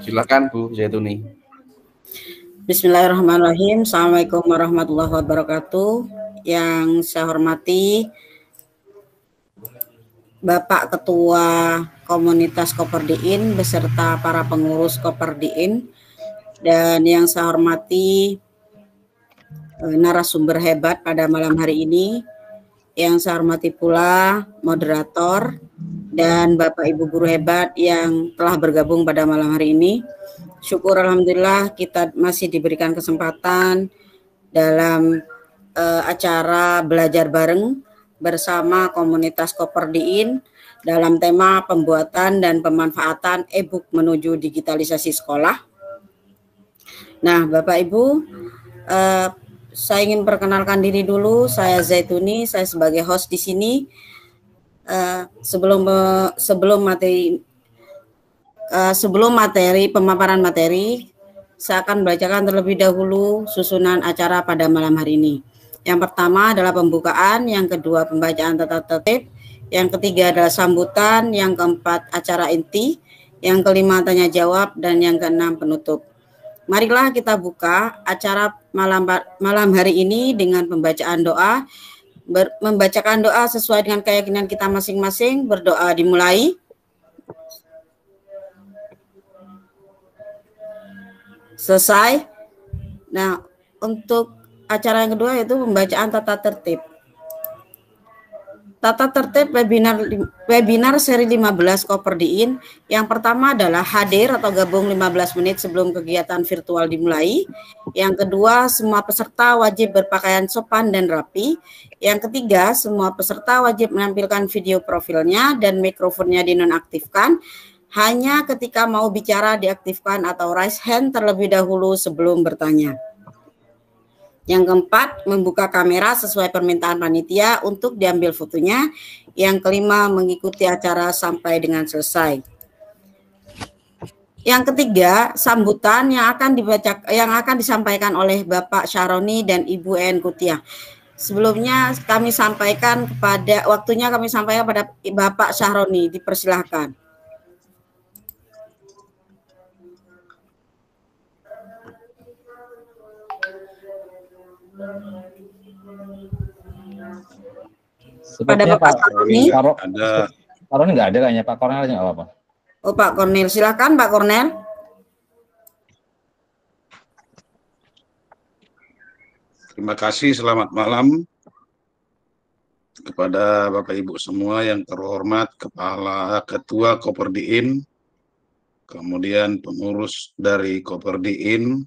Silakan Bu Zaituni. Bismillahirrahmanirrahim. Assalamualaikum warahmatullahi wabarakatuh. Yang saya hormati Bapak Ketua Komunitas Koperdiin beserta para pengurus Koperdiin, dan yang saya hormati narasumber hebat pada malam hari ini, yang saya hormati pula moderator dan Bapak Ibu guru hebat yang telah bergabung pada malam hari ini. Syukur alhamdulillah kita masih diberikan kesempatan dalam acara belajar bareng bersama komunitas Koperdiin dalam tema pembuatan dan pemanfaatan e-book menuju digitalisasi sekolah. Nah, Bapak Ibu, saya ingin perkenalkan diri dulu. Saya Zaituni, saya sebagai host di sini. Sebelum materi pemaparan materi, saya akan bacakan terlebih dahulu susunan acara pada malam hari ini. Yang pertama adalah pembukaan, yang kedua pembacaan tata tertib, yang ketiga adalah sambutan, yang keempat acara inti, yang kelima tanya jawab, dan yang keenam penutup. Marilah kita buka acara malam hari ini dengan pembacaan doa. Membacakan doa sesuai dengan keyakinan kita masing-masing. Berdoa dimulai. Selesai. Nah, untuk acara yang kedua yaitu pembacaan tata tertib. Tata tertib webinar seri 15 Koperdiin. Yang pertama adalah hadir atau gabung 15 menit sebelum kegiatan virtual dimulai. Yang kedua, semua peserta wajib berpakaian sopan dan rapi. Yang ketiga, semua peserta wajib menampilkan video profilnya dan mikrofonnya dinonaktifkan. Hanya ketika mau bicara diaktifkan atau raise hand terlebih dahulu sebelum bertanya. Yang keempat, membuka kamera sesuai permintaan panitia untuk diambil fotonya. Yang kelima, mengikuti acara sampai dengan selesai. Yang ketiga, sambutan yang akan disampaikan oleh Bapak Syaroni dan Ibu En Kutia. Sebelumnya kami sampaikan kepada Bapak Syaroni, dipersilahkan. Pada Bapak Syaroni ada. Pak Kornel nggak ada kayaknya, Pak Kornel aja nggak apa-apa. Oh, Pak Kornel, silakan Pak Kornel. Terima kasih, selamat malam kepada Bapak Ibu semua yang terhormat, Kepala Ketua Koperdiin, kemudian pengurus dari Koperdiin,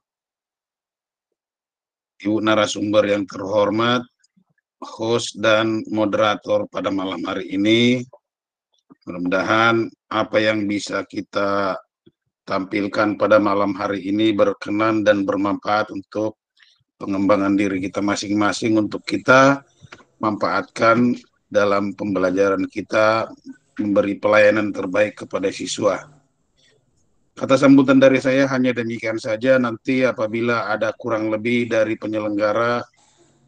Ibu narasumber yang terhormat, host dan moderator pada malam hari ini. Mudah-mudahan apa yang bisa kita tampilkan pada malam hari ini berkenan dan bermanfaat untuk pengembangan diri kita masing-masing, untuk kita manfaatkan dalam pembelajaran kita, memberi pelayanan terbaik kepada siswa. Kata sambutan dari saya hanya demikian saja. Nanti apabila ada kurang lebih dari penyelenggara,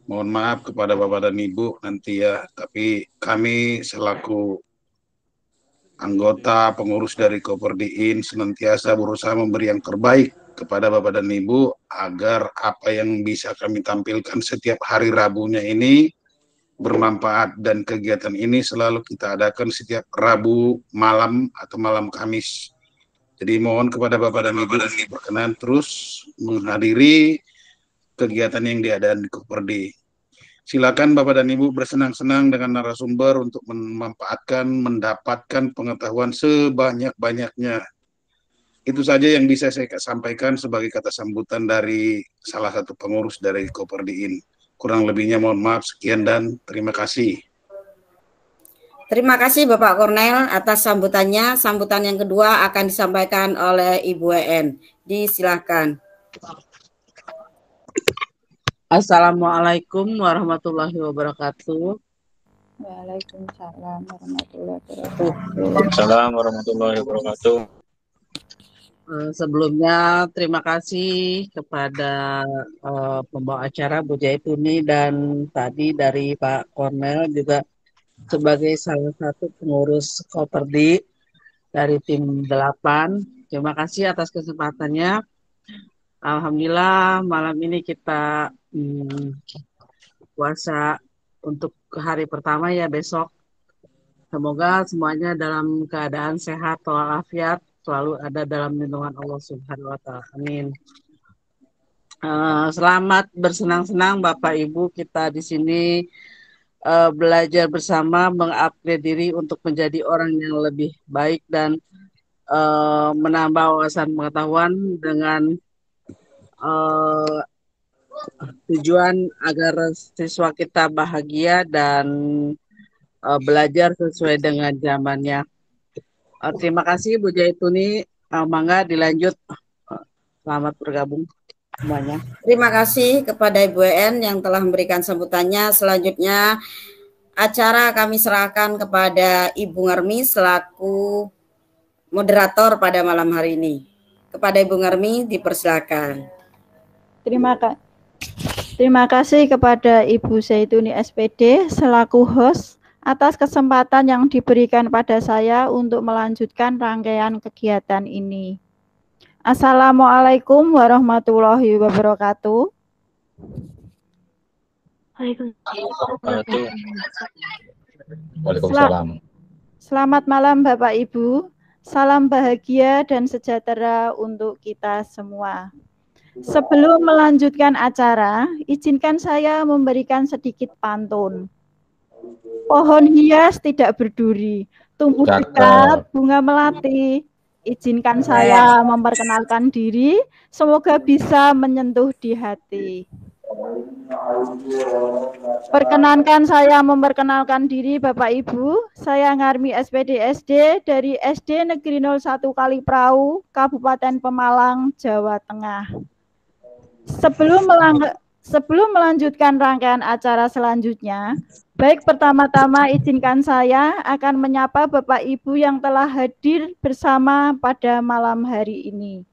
mohon maaf kepada Bapak dan Ibu nanti ya. Tapi kami selaku anggota pengurus dari Koperdiin senantiasa berusaha memberi yang terbaik kepada Bapak dan Ibu agar apa yang bisa kami tampilkan setiap hari Rabunya ini bermanfaat, dan kegiatan ini selalu kita adakan setiap Rabu malam atau malam Kamis. Jadi mohon kepada Bapak dan Ibu berkenan terus menghadiri kegiatan yang diadakan di Koperdi. Silakan Bapak dan Ibu bersenang-senang dengan narasumber untuk mendapatkan pengetahuan sebanyak-banyaknya. Itu saja yang bisa saya sampaikan sebagai kata sambutan dari salah satu pengurus dari Koperdiin. Kurang lebihnya mohon maaf, sekian dan terima kasih. Terima kasih Bapak Kornel atas sambutannya. Sambutan yang kedua akan disampaikan oleh Ibu En. Disilakan. Assalamualaikum warahmatullahi wabarakatuh. Waalaikumsalam warahmatullahi wabarakatuh. Waalaikumsalam warahmatullahi wabarakatuh. Sebelumnya terima kasih kepada pembawa acara Bu Zaituni dan tadi dari Pak Kornel juga sebagai salah satu pengurus Koperdi. dari tim 8. Terima kasih atas kesempatannya. Alhamdulillah malam ini kita puasa untuk hari pertama ya besok. Semoga semuanya dalam keadaan sehat walafiat, selalu ada dalam lindungan Allah Subhanahu wa taala. Amin. Selamat bersenang-senang Bapak Ibu, kita di sini belajar bersama mengupgrade diri untuk menjadi orang yang lebih baik dan menambah wawasan pengetahuan dengan tujuan agar siswa kita bahagia dan belajar sesuai dengan zamannya. Terima kasih Bu Jaituni. Mangga dilanjut. Selamat bergabung semuanya. Terima kasih kepada Ibu En yang telah memberikan sambutannya. Selanjutnya acara kami serahkan kepada Ibu Ngarmi selaku moderator pada malam hari ini. Kepada Ibu Ngarmi dipersilakan. Terima kasih kepada Ibu Zaituni SPD selaku host atas kesempatan yang diberikan pada saya untuk melanjutkan rangkaian kegiatan ini. Assalamualaikum warahmatullahi wabarakatuh. Waalaikumsalam. Selamat malam Bapak Ibu. Salam bahagia dan sejahtera untuk kita semua. Sebelum melanjutkan acara, izinkan saya memberikan sedikit pantun. Pohon hias tidak berduri, tumbuh dekat bunga melati. Izinkan saya memperkenalkan diri, semoga bisa menyentuh di hati. Perkenankan saya memperkenalkan diri Bapak Ibu, saya Ngarmi SPD SD dari SD Negeri 01 Kaliprau, Kabupaten Pemalang, Jawa Tengah. Sebelum melanjutkan rangkaian acara selanjutnya, baik pertama-tama izinkan saya akan menyapa Bapak Ibu yang telah hadir bersama pada malam hari ini.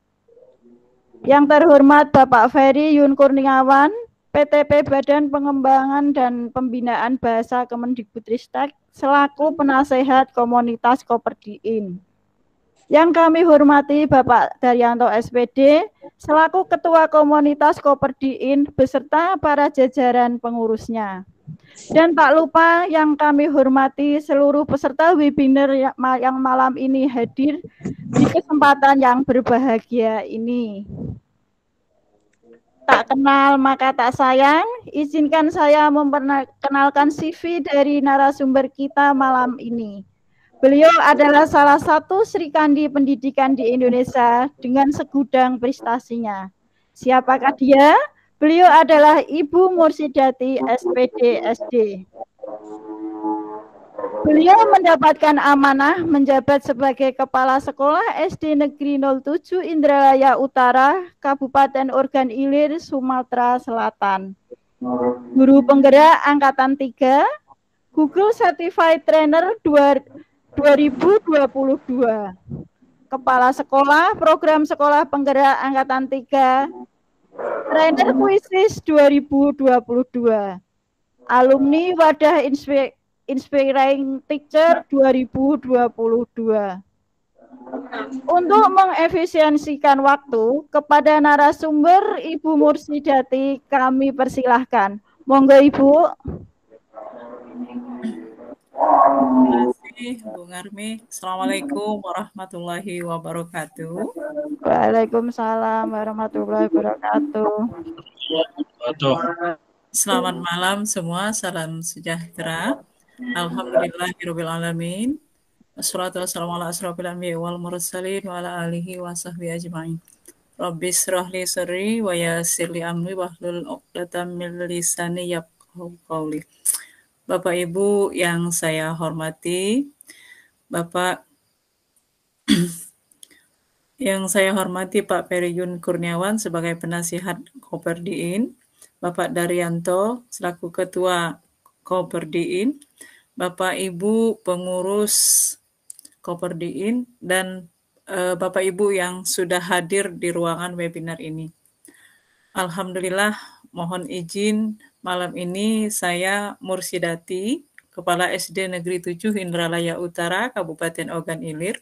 Yang terhormat Bapak Ferry Yun Kurniawan, PTP Badan Pengembangan dan Pembinaan Bahasa Kemendikbudristek selaku penasehat komunitas Koperdiin. Yang kami hormati Bapak Daryanto SPD selaku Ketua Komunitas Koperdiin beserta para jajaran pengurusnya. Dan tak lupa yang kami hormati seluruh peserta webinar yang malam ini hadir di kesempatan yang berbahagia ini. Tak kenal maka tak sayang, izinkan saya memperkenalkan CV dari narasumber kita malam ini. Beliau adalah salah satu Sri Kandi pendidikan di Indonesia dengan segudang prestasinya. Siapakah dia? Beliau adalah Ibu Mursidati SPD SD. Beliau mendapatkan amanah menjabat sebagai Kepala Sekolah SD Negeri 07 Indralaya Utara, Kabupaten Ogan Ilir, Sumatera Selatan. Guru penggerak Angkatan 3, Google Certified Trainer 2022. Kepala Sekolah Program Sekolah Penggerak Angkatan 3, Trainer Kuisis 2022. Alumni Wadah Inspiring Teacher 2022. Untuk mengefisiensikan waktu, kepada narasumber Ibu Mursidati kami persilahkan. Monggo Ibu. Terima kasih Bu Ngarmi. Assalamualaikum warahmatullahi wabarakatuh. Waalaikumsalam warahmatullahi wabarakatuh. Selamat malam semua, salam sejahtera. Alhamdulillahirabbil alamin. Wassalatu wassalamu ala asrofil anbiya'i wal mursalin wa ala alihi wa sahbihi ajmain. Rabbis shrahli sadri wa yassir li amri wahlul 'uqdatam min lisani yafqahu qawli. Bapak Ibu yang saya hormati, Bapak yang saya hormati Pak Ferry Yun Kurniawan sebagai penasihat Koperdiin, Bapak Daryanto selaku Ketua Koperdiin, Bapak Ibu pengurus Koperdiin, dan Bapak Ibu yang sudah hadir di ruangan webinar ini. Alhamdulillah, mohon izin malam ini saya Mursidati, Kepala SD Negeri 7 Indralaya Utara, Kabupaten Ogan Ilir,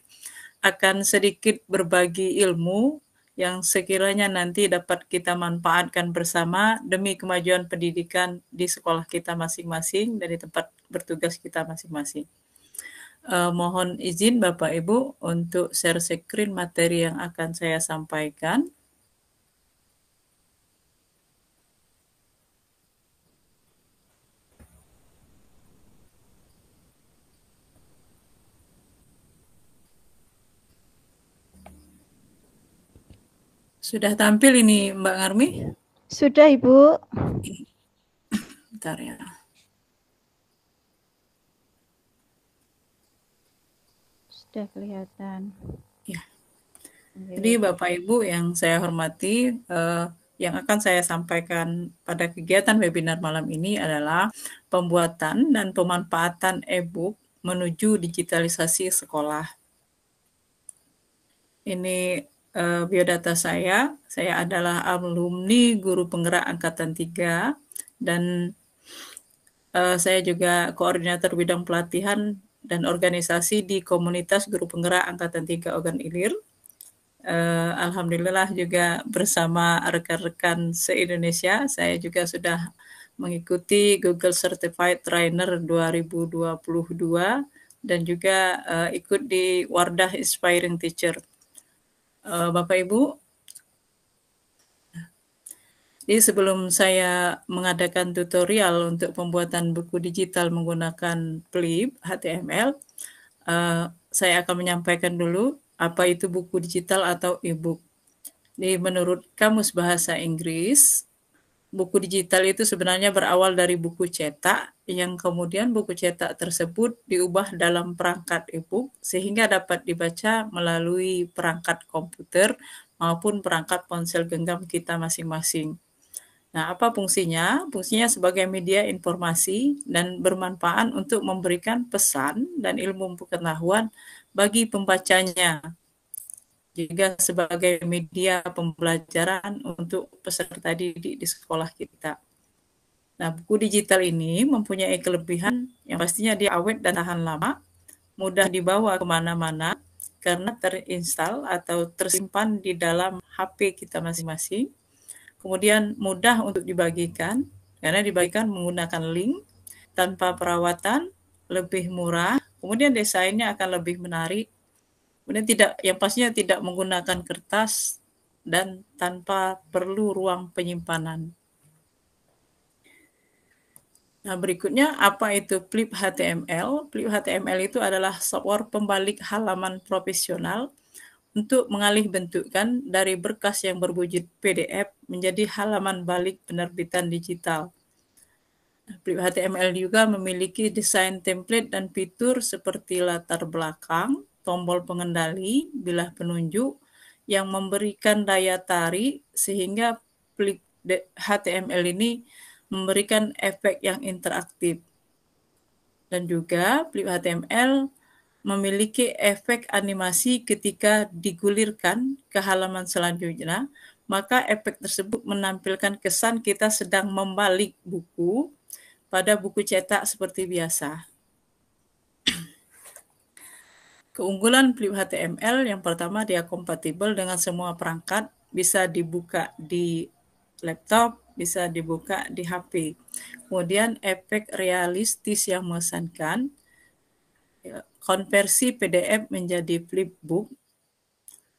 akan sedikit berbagi ilmu yang sekiranya nanti dapat kita manfaatkan bersama demi kemajuan pendidikan di sekolah kita masing-masing dan di tempat bertugas kita masing-masing. Mohon izin Bapak Ibu untuk share screen materi yang akan saya sampaikan. Sudah tampil ini Mbak Ngarmi? Sudah Ibu. Bentar ya. Sudah kelihatan. Ya. Jadi Bapak Ibu yang saya hormati, yang akan saya sampaikan pada kegiatan webinar malam ini adalah pembuatan dan pemanfaatan e-book menuju digitalisasi sekolah. Ini biodata saya adalah alumni guru penggerak Angkatan 3 dan saya juga koordinator bidang pelatihan dan organisasi di komunitas guru penggerak Angkatan 3 Ogan Ilir. Alhamdulillah juga bersama rekan-rekan se-Indonesia, saya juga sudah mengikuti Google Certified Trainer 2022 dan juga ikut di Wardah Inspiring Teacher. Bapak Ibu, jadi sebelum saya mengadakan tutorial untuk pembuatan buku digital menggunakan PLIB HTML, saya akan menyampaikan dulu apa itu buku digital atau e-book. Jadi menurut Kamus Bahasa Inggris, buku digital itu sebenarnya berawal dari buku cetak, yang kemudian buku cetak tersebut diubah dalam perangkat e-book sehingga dapat dibaca melalui perangkat komputer maupun perangkat ponsel genggam kita masing-masing. Nah, apa fungsinya? Fungsinya sebagai media informasi dan bermanfaat untuk memberikan pesan dan ilmu pengetahuan bagi pembacanya, juga sebagai media pembelajaran untuk peserta didik di sekolah kita. Nah, buku digital ini mempunyai kelebihan yang pastinya dia awet dan tahan lama, mudah dibawa kemana-mana karena terinstall atau tersimpan di dalam HP kita masing-masing. Kemudian mudah untuk dibagikan, karena dibagikan menggunakan link, tanpa perawatan, lebih murah, kemudian desainnya akan lebih menarik, kemudian yang pastinya tidak menggunakan kertas dan tanpa perlu ruang penyimpanan. Nah, berikutnya apa itu PLIB HTML? PLIB HTML itu adalah software pembalik halaman profesional untuk mengalih bentukkan dari berkas yang berwujud PDF menjadi halaman balik penerbitan digital. PLIB HTML juga memiliki desain template dan fitur seperti latar belakang, tombol pengendali, bilah penunjuk yang memberikan daya tarik sehingga PLIB HTML ini memberikan efek yang interaktif. Dan juga PLIB HTML memiliki efek animasi ketika digulirkan ke halaman selanjutnya, maka efek tersebut menampilkan kesan kita sedang membalik buku pada buku cetak seperti biasa. Keunggulan PLIB HTML yang pertama, dia kompatibel dengan semua perangkat, bisa dibuka di laptop, bisa dibuka di HP. Kemudian efek realistis yang mengesankan, konversi PDF menjadi flipbook,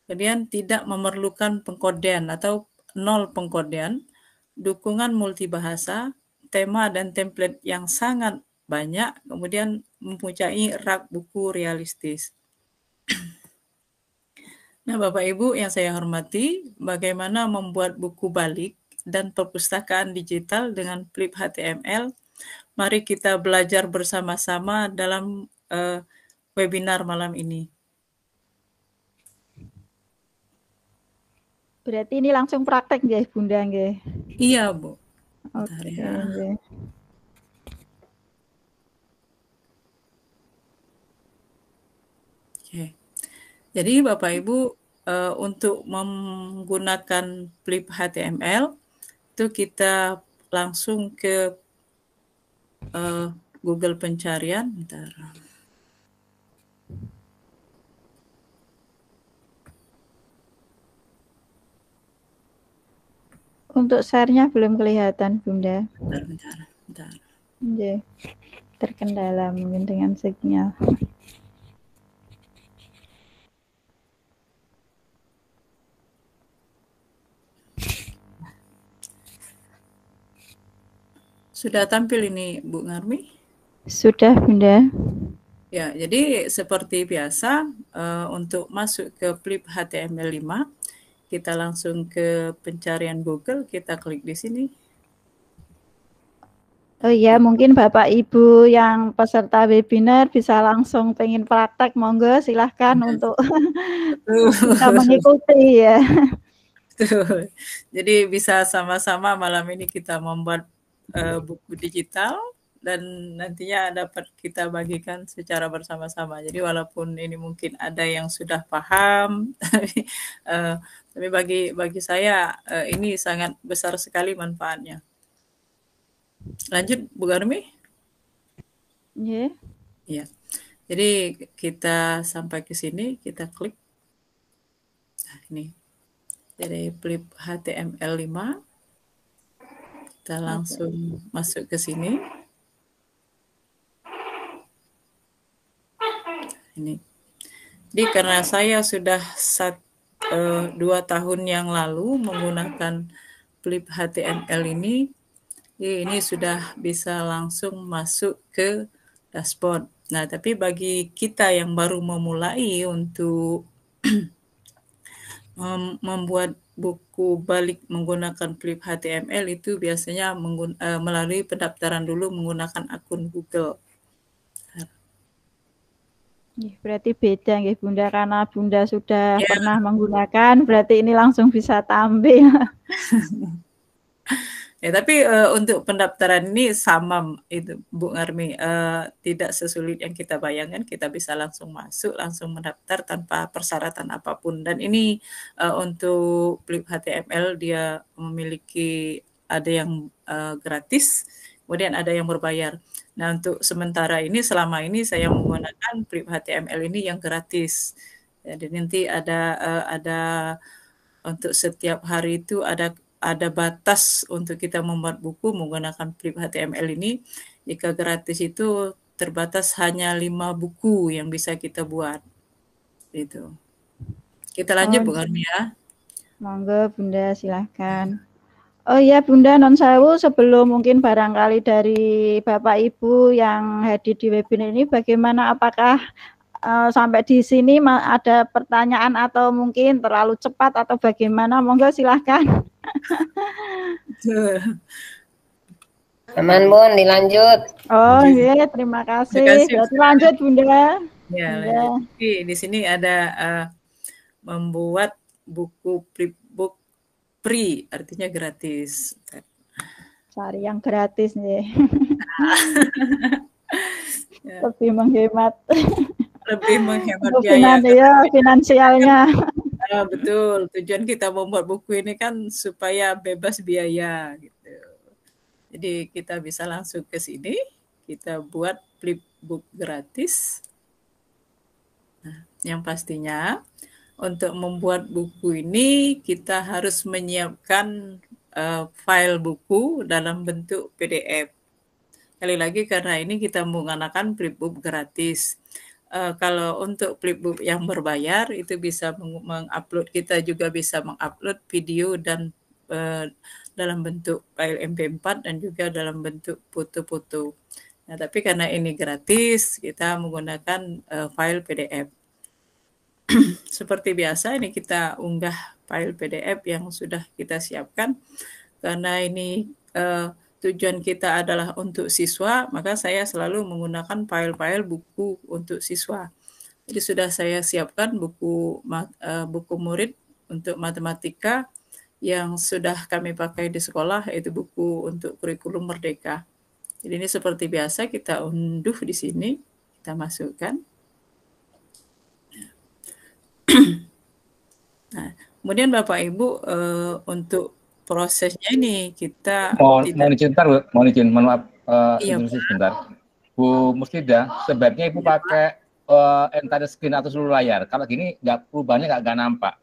kemudian tidak memerlukan pengkodean atau nol pengkodean, dukungan multibahasa, tema dan template yang sangat banyak, kemudian mempunyai rak buku realistis. Nah, Bapak Ibu yang saya hormati, bagaimana membuat buku balik dan perpustakaan digital dengan PLIB HTML? Mari kita belajar bersama-sama dalam webinar malam ini. Berarti ini langsung praktek nggih, Bunda nggih? Iya, Bu. Oke. Ya. Oke. Jadi Bapak Ibu untuk menggunakan PLIB HTML itu kita langsung ke Google pencarian. Bentar. Untuk share-nya belum kelihatan, Bunda. Bentar. Oke. Terkendala mungkin dengan sinyal. Sudah tampil ini Bu Ngarmi? Sudah, Bunda. Ya, jadi seperti biasa untuk masuk ke flip HTML5, kita langsung ke pencarian Google, kita klik di sini. Oh iya, mungkin Bapak Ibu yang peserta webinar bisa langsung pengen praktek, monggo silahkan untuk bisa mengikuti ya. Betul. Jadi bisa sama-sama malam ini kita membuat buku digital dan nantinya dapat kita bagikan secara bersama-sama. Jadi walaupun ini mungkin ada yang sudah paham, tapi bagi saya ini sangat besar sekali manfaatnya. Lanjut Bu Garmi? Yeah. Ya. Jadi kita sampai ke sini, kita klik. Nah, ini. Jadi flip HTML5. Kita langsung masuk ke sini. Ini. Jadi karena saya sudah 2 tahun yang lalu menggunakan flip HTML ini sudah bisa langsung masuk ke dashboard. Nah, tapi bagi kita yang baru memulai untuk membuat buku balik menggunakan flip HTML itu biasanya melalui pendaftaran dulu menggunakan akun Google. Berarti beda nggih Bunda, karena Bunda sudah pernah menggunakan, berarti ini langsung bisa tampil. Ya, tapi untuk pendaftaran ini sama itu Bu Ngarmi, tidak sesulit yang kita bayangkan, kita bisa langsung masuk, langsung mendaftar tanpa persyaratan apapun. Dan ini untuk flip HTML dia memiliki ada yang gratis, kemudian ada yang berbayar. Nah, untuk sementara ini, selama ini saya menggunakan flip HTML ini yang gratis. Jadi nanti ada untuk setiap hari itu ada batas untuk kita membuat buku menggunakan flip HTML ini. Jika gratis itu terbatas hanya 5 buku yang bisa kita buat. Gitu. Kita lanjut Bu Garmi ya. Monggo Bunda, silahkan. Oh iya Bunda, non sewu, sebelum mungkin barangkali dari Bapak Ibu yang hadir di webinar ini, bagaimana, apakah sampai di sini ada pertanyaan atau mungkin terlalu cepat atau bagaimana? Monggo silahkan. Aman Bun, dilanjut. Oh iya, terima kasih. Berarti lanjut Bunda. Ya, lanjut. Di sini ada membuat buku flipbook free, artinya gratis. Cari yang gratis nih. Lebih menghemat. Lebih menghemat biaya. Ya, finansialnya. Betul. Tujuan kita membuat buku ini kan supaya bebas biaya gitu. Jadi kita bisa langsung ke sini, kita buat flipbook gratis. Nah, yang pastinya untuk membuat buku ini kita harus menyiapkan file buku dalam bentuk PDF. Sekali lagi karena ini kita menggunakan flipbook gratis. Kalau untuk flipbook yang berbayar itu bisa mengupload, kita juga bisa mengupload video dan dalam bentuk file MP4 dan juga dalam bentuk foto-foto. Nah, tapi karena ini gratis, kita menggunakan file PDF. Seperti biasa ini kita unggah file PDF yang sudah kita siapkan. Karena ini tujuan kita adalah untuk siswa, maka saya selalu menggunakan file-file buku untuk siswa. Jadi sudah saya siapkan buku murid untuk matematika yang sudah kami pakai di sekolah, yaitu buku untuk kurikulum Merdeka. Jadi ini seperti biasa kita unduh di sini, kita masukkan. Nah, kemudian Bapak Ibu untuk prosesnya ini kita mohon izin, mohon maaf, sebentar. Bu Muslidah, sebaiknya Ibu pakai entire screen atau seluruh layar. Kalau gini perubahannya nggak nampak.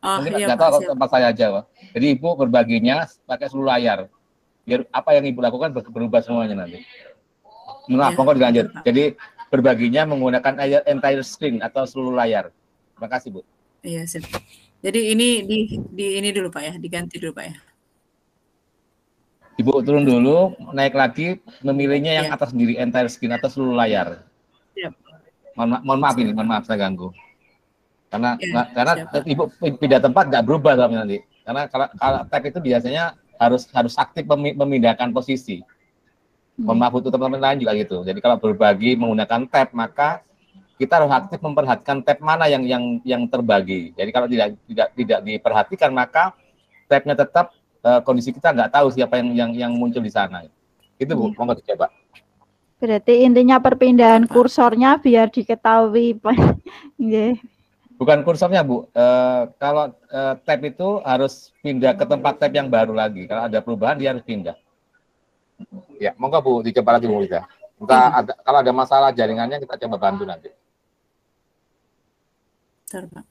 Mungkin iya, nggak Pak, tahu siap. tempat saya aja, Pak. Jadi Ibu berbaginya pakai seluruh layar. Biar apa yang Ibu lakukan berubah semuanya nanti. Maaf, Ya, monggo dilanjut. betul, Pak. Jadi berbaginya menggunakan entire screen atau seluruh layar. Terima kasih, Bu. Iya, siap. Jadi ini ini dulu, Pak, ya, diganti dulu, Pak, ya. Ibu turun dulu, naik lagi, memilihnya yang Ya, atas sendiri, entire screen atau seluruh layar. siap. Mohon maaf ini, Siap. mohon maaf saya ganggu. Karena Ya, siap, Pak. Ibu pindah tempat nggak berubah dalamnya nanti. Karena kalau tab itu biasanya harus aktif memindahkan posisi. Mohon maaf untuk teman-teman lain juga gitu. Jadi kalau berbagi menggunakan tab, maka kita harus aktif memperhatikan tab mana yang terbagi. Jadi kalau tidak diperhatikan, maka tabnya tetap kondisi kita nggak tahu siapa yang muncul di sana. Itu Bu, monggo dicoba. Berarti intinya perpindahan kursornya biar diketahui, Pak. Yeah. Bukan kursornya, Bu. Kalau tab itu harus pindah ke tempat tab yang baru lagi. Kalau ada perubahan, dia harus pindah. Ya, monggo Bu, dicoba lagi Bu Lisa. Kalau ada masalah jaringannya, kita coba bantu nanti. Bentar, Pak.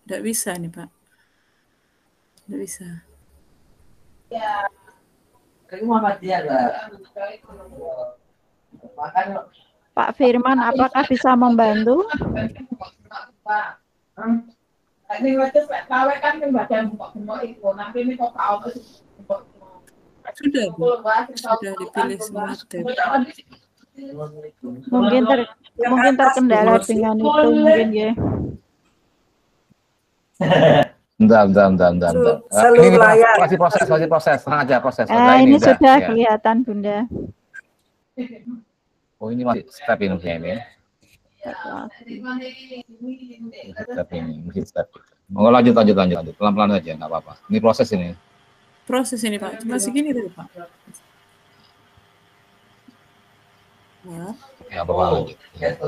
Tidak bisa nih, Pak. Tidak bisa. Ya. Muhammadiyah lah. Pak Firman, apakah bisa membantu? Sudah, Bu. Sudah dipilih semua tab. Mungkin terkendala dengan itu mungkin ya. Bentar. Ini masih proses, tenang aja proses. Ini sudah kelihatan, Bunda. Oh, ini masih step ini. Step. Mau lanjut. Pelan-pelan aja, nggak apa-apa. Ini proses ini. Proses ini, Pak. Cuma segini dulu, Pak. Ya. Ya, apa-apa lanjut. Ya.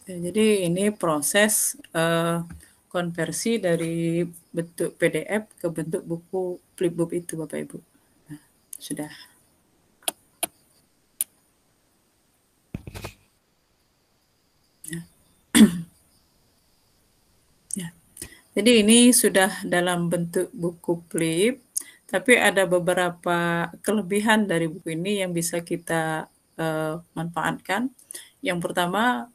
Jadi ini proses konversi dari bentuk PDF ke bentuk buku flipbook itu, Bapak Ibu. Nah, sudah. Ya. Jadi ini sudah dalam bentuk buku flip, tapi ada beberapa kelebihan dari buku ini yang bisa kita manfaatkan. Yang pertama,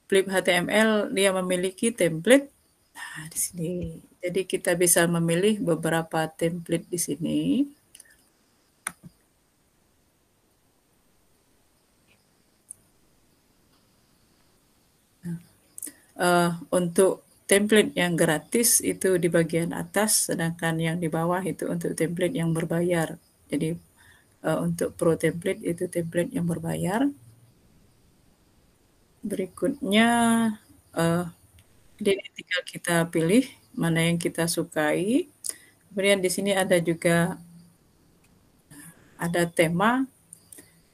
Flip HTML dia memiliki template. Nah, di sini. Jadi kita bisa memilih beberapa template di sini. Untuk template yang gratis itu di bagian atas, sedangkan yang di bawah itu untuk template yang berbayar. Jadi untuk Pro template itu template yang berbayar. Berikutnya, jadi tinggal kita pilih mana yang kita sukai. Kemudian di sini ada juga ada tema.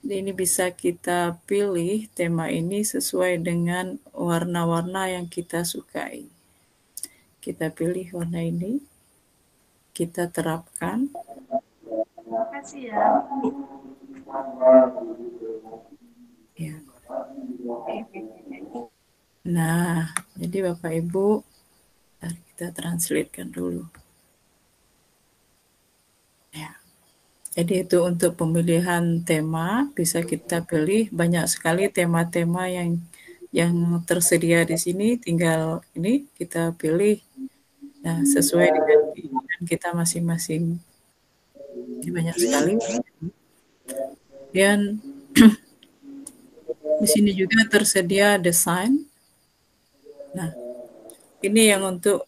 Ini bisa kita pilih tema ini sesuai dengan warna-warna yang kita sukai. Kita pilih warna ini, kita terapkan. Terima kasih ya. Ya. Nah, jadi Bapak Ibu, kita translatekan dulu. Ya. Jadi itu untuk pemilihan tema, bisa kita pilih banyak sekali tema-tema yang tersedia di sini, tinggal ini kita pilih nah, sesuai dengan keinginan kita masing-masing. Ini banyak sekali. Dan di sini juga tersedia desain. Nah, ini yang untuk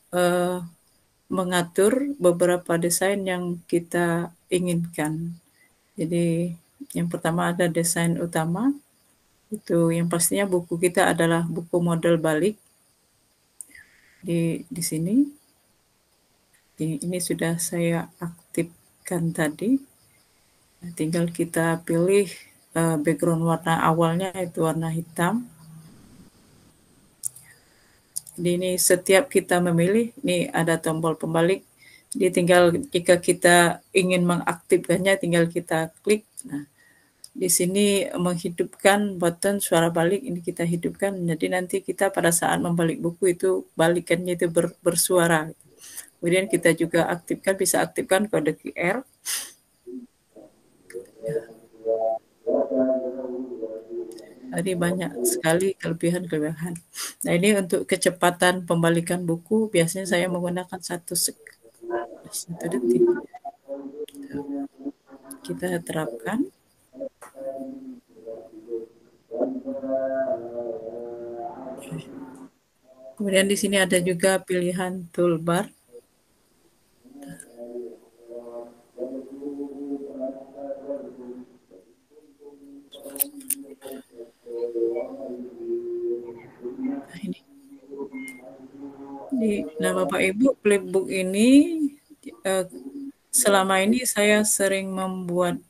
mengatur beberapa desain yang kita inginkan. Jadi yang pertama ada desain utama. Itu yang pastinya buku kita adalah buku model balik. Di sini. Ini sudah saya aktifkan tadi. Nah, tinggal kita pilih background warna awalnya itu warna hitam. Jadi ini setiap kita memilih, nih ada tombol pembalik. Jadi tinggal jika kita ingin mengaktifkannya, tinggal kita klik. Nah, di sini menghidupkan button suara balik ini kita hidupkan. Jadi nanti kita pada saat membalik buku itu balikannya itu bersuara. Kemudian kita juga aktifkan, bisa aktifkan kode QR. Jadi banyak sekali kelebihan-kelebihan. Nah ini untuk kecepatan pembalikan buku, biasanya saya menggunakan 1 detik. Kita terapkan. Kemudian di sini ada juga pilihan toolbar. Nah, Bapak Ibu, flipbook ini selama ini saya sering membuat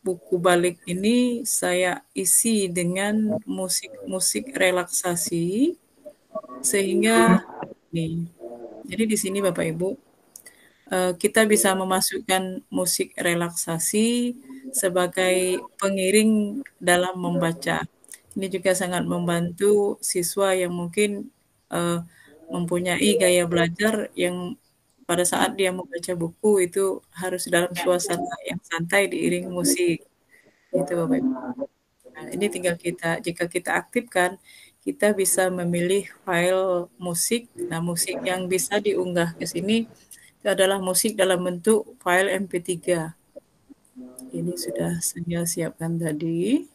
buku balik ini saya isi dengan musik-musik relaksasi sehingga nih. Jadi di sini Bapak Ibu kita bisa memasukkan musik relaksasi sebagai pengiring dalam membaca. Ini juga sangat membantu siswa yang mungkin mempunyai gaya belajar yang pada saat dia membaca buku itu harus dalam suasana yang santai diiring musik. Itu Bapak Ibu. Nah, ini tinggal jika kita aktifkan, kita bisa memilih file musik. Nah, musik yang bisa diunggah ke sini itu adalah musik dalam bentuk file MP3. Ini sudah saya siapkan tadi.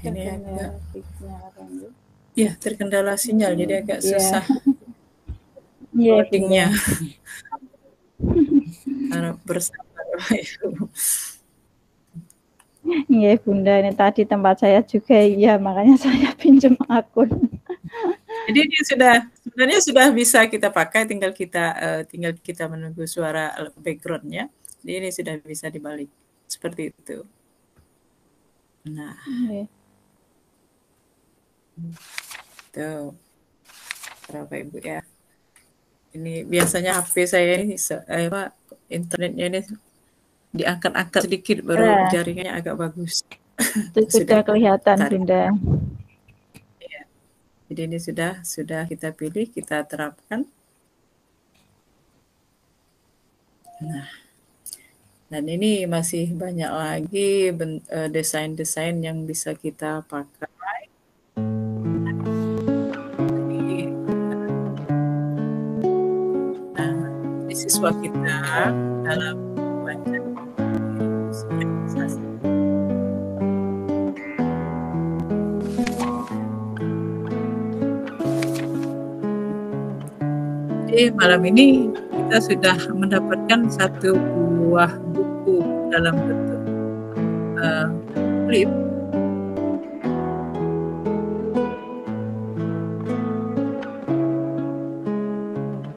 Ini agak ya terkendala sinyal jadi agak susah loadingnya. Harap bersabar. Iya Bunda, ini tadi tempat saya juga iya, makanya saya pinjam akun. Jadi ini sebenarnya sudah bisa kita pakai, tinggal kita menunggu suara backgroundnya. Jadi ini sudah bisa dibalik seperti itu. Nah, tuh berapa Ibu ya? Ini biasanya HP saya ini internetnya ini diangkat-angkat sedikit baru jaringannya agak bagus. Itu sudah kelihatan Bunda. Ya. Jadi ini sudah kita pilih, kita terapkan. Nah, dan ini masih banyak lagi desain-desain yang bisa kita pakai. Nah, siswa kita dalam membaca sosialisasi. Jadi malam ini kita sudah mendapatkan satu buah buku dalam bentuk flip.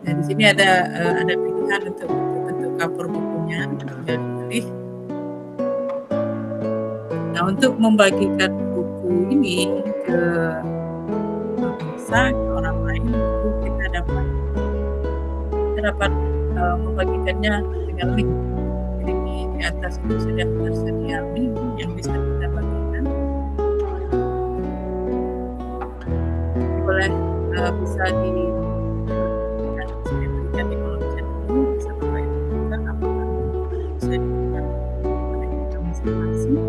Nah, di sini ada pilihan untuk bentuk cover bukunya, tinggal dipilih. Nah, untuk membagikan buku ini ke pemirsa, ke orang lain, kita dapat membagikannya dengan link. Jadi di atas itu sudah tersedia link yang bisa kita bagikan. Boleh bisa diberikan di kolom chat ini, bisa Bapak Ibu buka apakah bisa dibuka oleh kita masing-masing.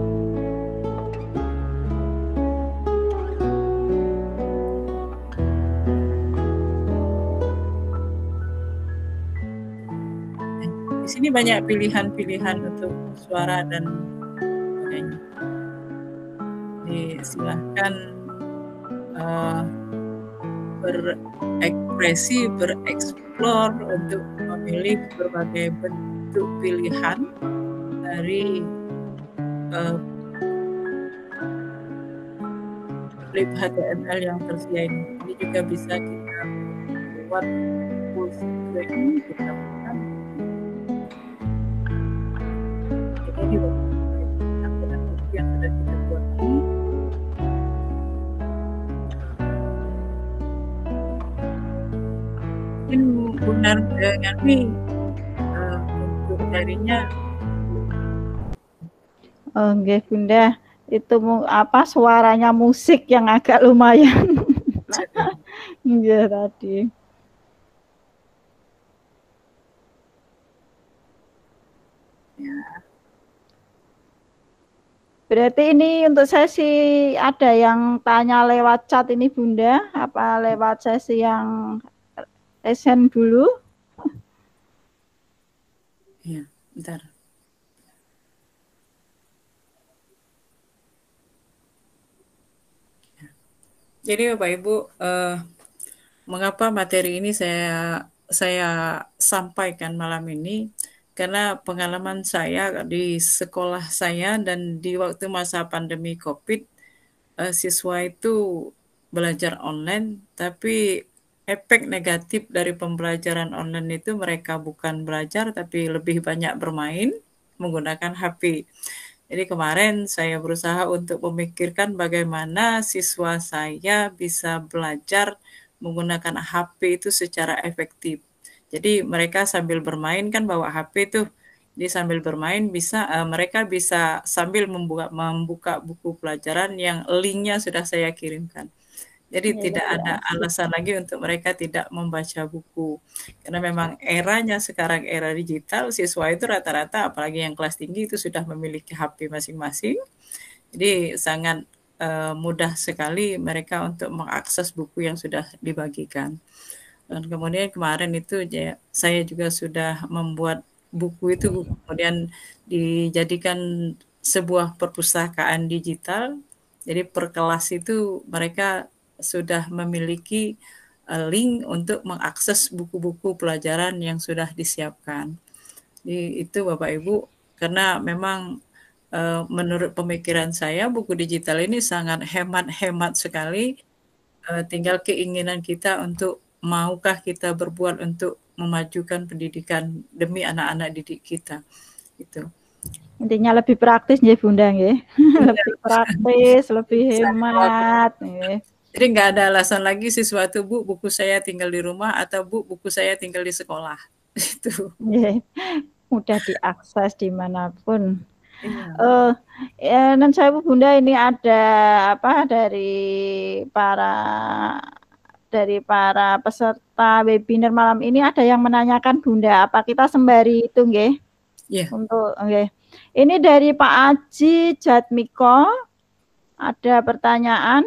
Di sini banyak pilihan-pilihan untuk suara dan sebagainya. Silahkan berekspresi, bereksplor untuk memilih berbagai bentuk pilihan dari flip HTML yang tersedia ini. Ini juga bisa kita buat full screen, kita buat. Jadi tampilan buku yang sudah kita buat ini. Mungkin benar dengan ini untuk jadinya. Oke, Bunda. Itu apa suaranya musik yang agak lumayan. Iya tadi. Ya. Berarti ini untuk sesi ada yang tanya lewat chat ini Bunda, apa lewat sesi yang esen dulu? Iya, bentar. Jadi Bapak Ibu, mengapa materi ini saya sampaikan malam ini? Karena pengalaman saya di sekolah saya dan di waktu masa pandemi COVID, siswa itu belajar online, tapi efek negatif dari pembelajaran online itu mereka bukan belajar, tapi lebih banyak bermain menggunakan HP. Jadi kemarin saya berusaha untuk memikirkan bagaimana siswa saya bisa belajar menggunakan HP itu secara efektif. Jadi mereka sambil bermain kan bawa HP tuh. Jadi sambil bermain mereka bisa sambil membuka buku pelajaran yang linknya sudah saya kirimkan. Jadi tidak ada alasan lagi untuk mereka tidak membaca buku. Karena memang eranya sekarang era digital, siswa itu rata-rata apalagi yang kelas tinggi itu sudah memiliki HP masing-masing. Jadi sangat mudah sekali mereka untuk mengakses buku yang sudah dibagikan. Dan kemudian kemarin itu saya juga sudah membuat buku itu kemudian dijadikan sebuah perpustakaan digital. Jadi per kelas itu mereka sudah memiliki link untuk mengakses buku-buku pelajaran yang sudah disiapkan. Jadi itu Bapak Ibu, karena memang menurut pemikiran saya buku digital ini sangat hemat sekali. Tinggal keinginan kita untuk maukah kita berbuat untuk memajukan pendidikan demi anak-anak didik kita. Gitu. Intinya lebih praktis ya Bunda ya. Lebih praktis, lebih hemat. Jadi nggak ada alasan lagi siswa itu, Bu, buku saya tinggal di rumah, atau Bu, buku saya tinggal di sekolah. Itu. Mudah diakses dimanapun. Dan saya Bu Bunda ini ada apa dari para peserta webinar malam ini ada yang menanyakan Bunda, apa kita sembari itu nggih? Yeah. Untuk nggih. Ini dari Pak Aji Jatmiko ada pertanyaan.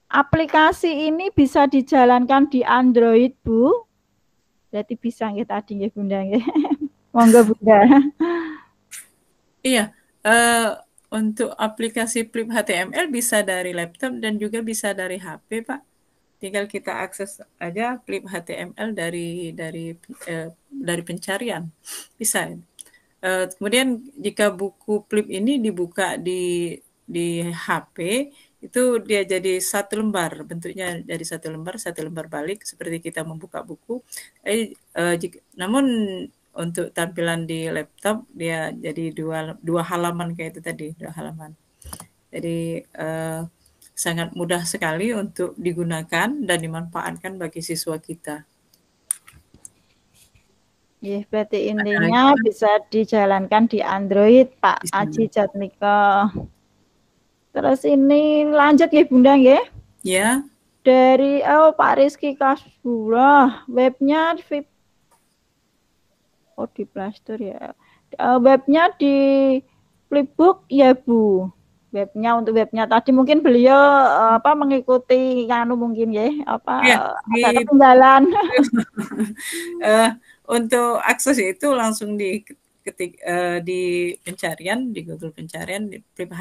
Aplikasi ini bisa dijalankan di Android, Bu? Berarti bisa nggih tadi nggih Bunda nggih. Monggo Bunda. Iya, untuk aplikasi Flip HTML bisa dari laptop dan juga bisa dari HP, Pak. Tinggal kita akses aja Flip HTML dari pencarian, bisa. Kemudian jika buku Flip ini dibuka di HP, itu dia jadi satu lembar, bentuknya jadi satu lembar balik seperti kita membuka buku. Namun untuk tampilan di laptop dia jadi dua halaman kayak itu tadi, 2 halaman. Jadi sangat mudah sekali untuk digunakan dan dimanfaatkan bagi siswa kita. Ya, berarti intinya bisa dijalankan di Android, Pak Aji Jatmiko. Terus ini lanjut ya Bunda ya? Ya. Dari Pak Rizky Kasbullah, webnya di Play Store ya. Webnya di Flipbook ya Bu. Untuk webnya tadi mungkin beliau mengikuti mungkin ya agak ketinggalan. Untuk akses itu langsung di pencarian di Google pencarian di Flip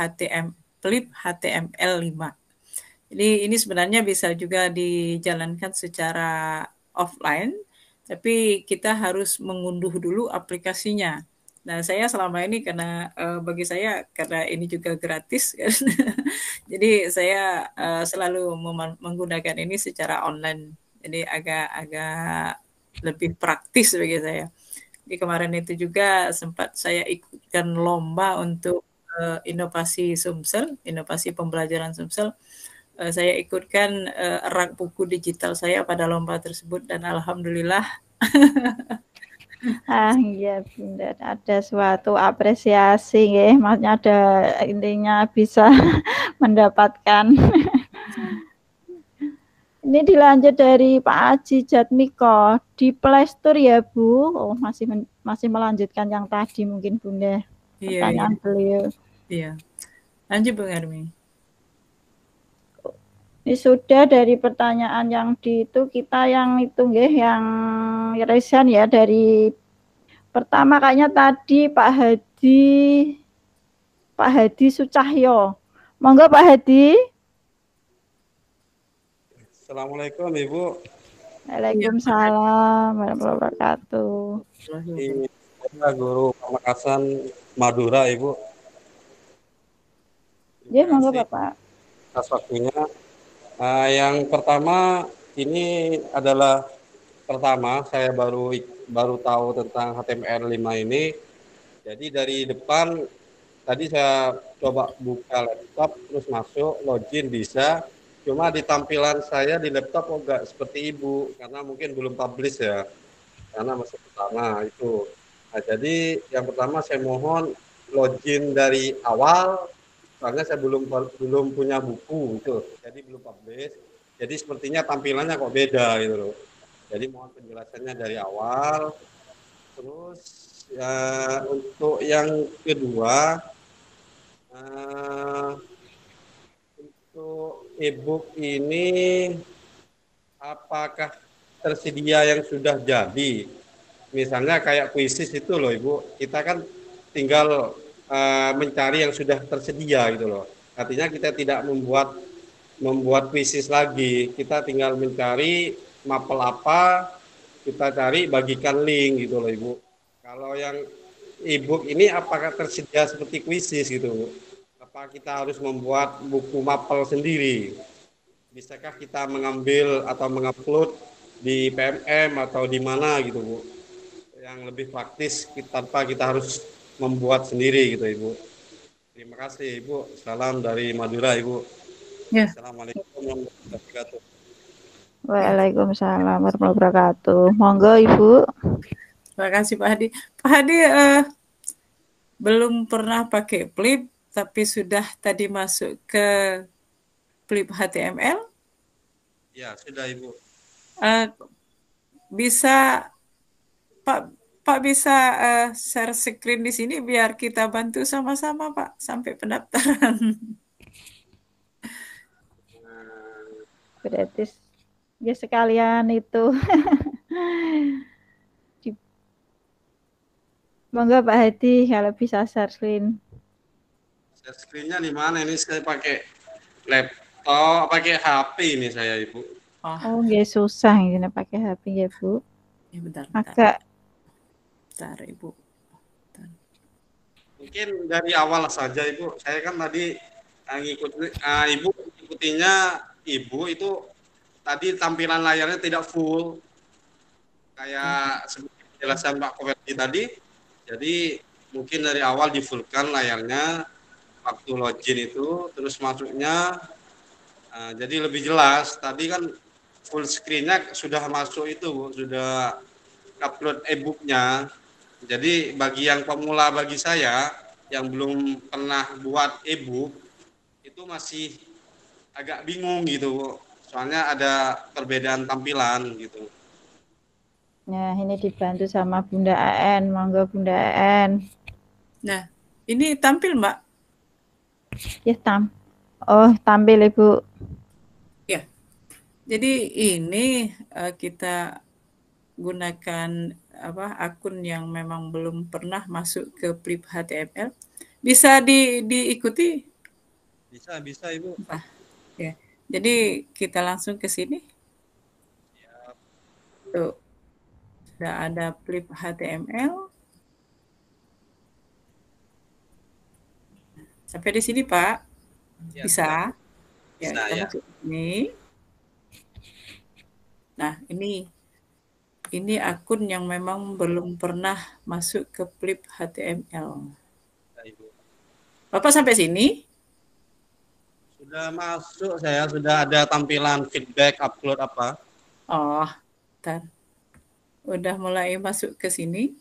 HTML 5. Jadi ini sebenarnya bisa juga dijalankan secara offline, tapi kita harus mengunduh dulu aplikasinya. Nah, saya selama ini karena bagi saya karena ini juga gratis kan. Jadi saya selalu menggunakan ini secara online. Jadi agak lebih praktis bagi saya. Di kemarin itu juga sempat saya ikutkan lomba untuk inovasi Sumsel, inovasi pembelajaran Sumsel. Saya ikutkan rak buku digital saya pada lomba tersebut dan alhamdulillah. Iya Bunda, ada suatu apresiasi ya, maksudnya ada intinya bisa mendapatkan. Ini dilanjut dari Pak Aji Jatmiko di Play Store ya Bu. Oh masih melanjutkan yang tadi mungkin Bunda. Pertanyaan beliau. Iya. Lanjut Bung Armi. Ini sudah dari pertanyaan yang di itu kita yang itu nggih yang resen ya dari pertama kayaknya tadi Pak Hadi Sucahyo. Monggo Pak Hadi. Assalamualaikum Ibu. Waalaikumsalam warahmatullahi wabarakatuh. Saya Guru Pamekasan Madura Ibu. Ya monggo Bapak. Atas waktunya. Yang pertama ini adalah saya baru tahu tentang HTML5 ini. Jadi dari depan tadi saya coba buka laptop terus masuk login bisa. Cuma di tampilan saya di laptop enggak seperti Ibu karena mungkin belum publish ya. Karena masih pertama itu. Nah, jadi yang pertama saya mohon login dari awal. Soalnya saya belum punya buku itu, jadi belum publish. Jadi sepertinya tampilannya kok beda gitu loh. Jadi mohon penjelasannya dari awal. Terus untuk yang kedua, untuk e-book ini apakah tersedia yang sudah jadi? Misalnya kayak kuisis itu loh Ibu, kita kan tinggal mencari yang sudah tersedia gitu loh. Artinya kita tidak membuat kuisis lagi, kita tinggal mencari mapel apa, kita cari bagikan link gitu loh Ibu. Kalau yang e-book ini apakah tersedia seperti kuisis gitu Bu? Apa kita harus membuat buku mapel sendiri? Bisakah kita mengambil atau mengupload di PMM atau di mana gitu Bu? Yang lebih praktis tanpa kita harus membuat sendiri gitu Ibu. Terima kasih Ibu. Salam dari Madura Ibu. Ya. Assalamualaikum warahmatullahi wabarakatuh. Waalaikumsalam warahmatullahi wabarakatuh. Monggo Ibu. Terima kasih Pak Hadi. Pak Hadi belum pernah pakai Flip tapi sudah tadi masuk ke Flip HTML? Ya, sudah Ibu. Bisa Pak bisa share screen di sini biar kita bantu sama-sama Pak sampai pendaftaran. Berarti ya sekalian itu. Monggo Pak Hadi kalau bisa share screen. Share screen-nya di mana ini? Saya pakai laptop, pakai HP ini saya Ibu. Oh, nggak susah ini pakai HP ya Bu. Ya, bentar. Agak. Bentar Ibu. Bentar. Mungkin dari awal saja Ibu. Saya kan tadi Ibu ikutinya Ibu itu tadi tampilan layarnya tidak full. Kayak seperti penjelasan Pak Kowerdi tadi. Jadi mungkin dari awal di fullkan layarnya waktu login itu, terus masuknya jadi lebih jelas. Tadi kan full screen-nya sudah masuk itu Bu, sudah upload e-booknya. Jadi bagi yang pemula bagi saya yang belum pernah buat e-book itu masih agak bingung gitu Bu. Soalnya ada perbedaan tampilan gitu. Nah, ini dibantu sama Bunda AN. Monggo Bunda AN. Nah, ini tampil Mbak? Ya, tampil Ibu. Ya. Jadi ini kita gunakan akun yang memang belum pernah masuk ke Flip HTML. Bisa diikuti? Bisa Ibu. Ya. Jadi kita langsung ke sini. Tuh, sudah ada flip HTML. Sampai di sini, Pak. Ya, Bisa? Ya, Bisa, kita ya. masuk ini. Nah, ini akun yang memang belum pernah masuk ke flip HTML. Ya, Ibu. Bapak sampai sini? Sudah masuk saya, sudah ada tampilan feedback, upload apa. Oh, bentar. Udah mulai masuk ke sini.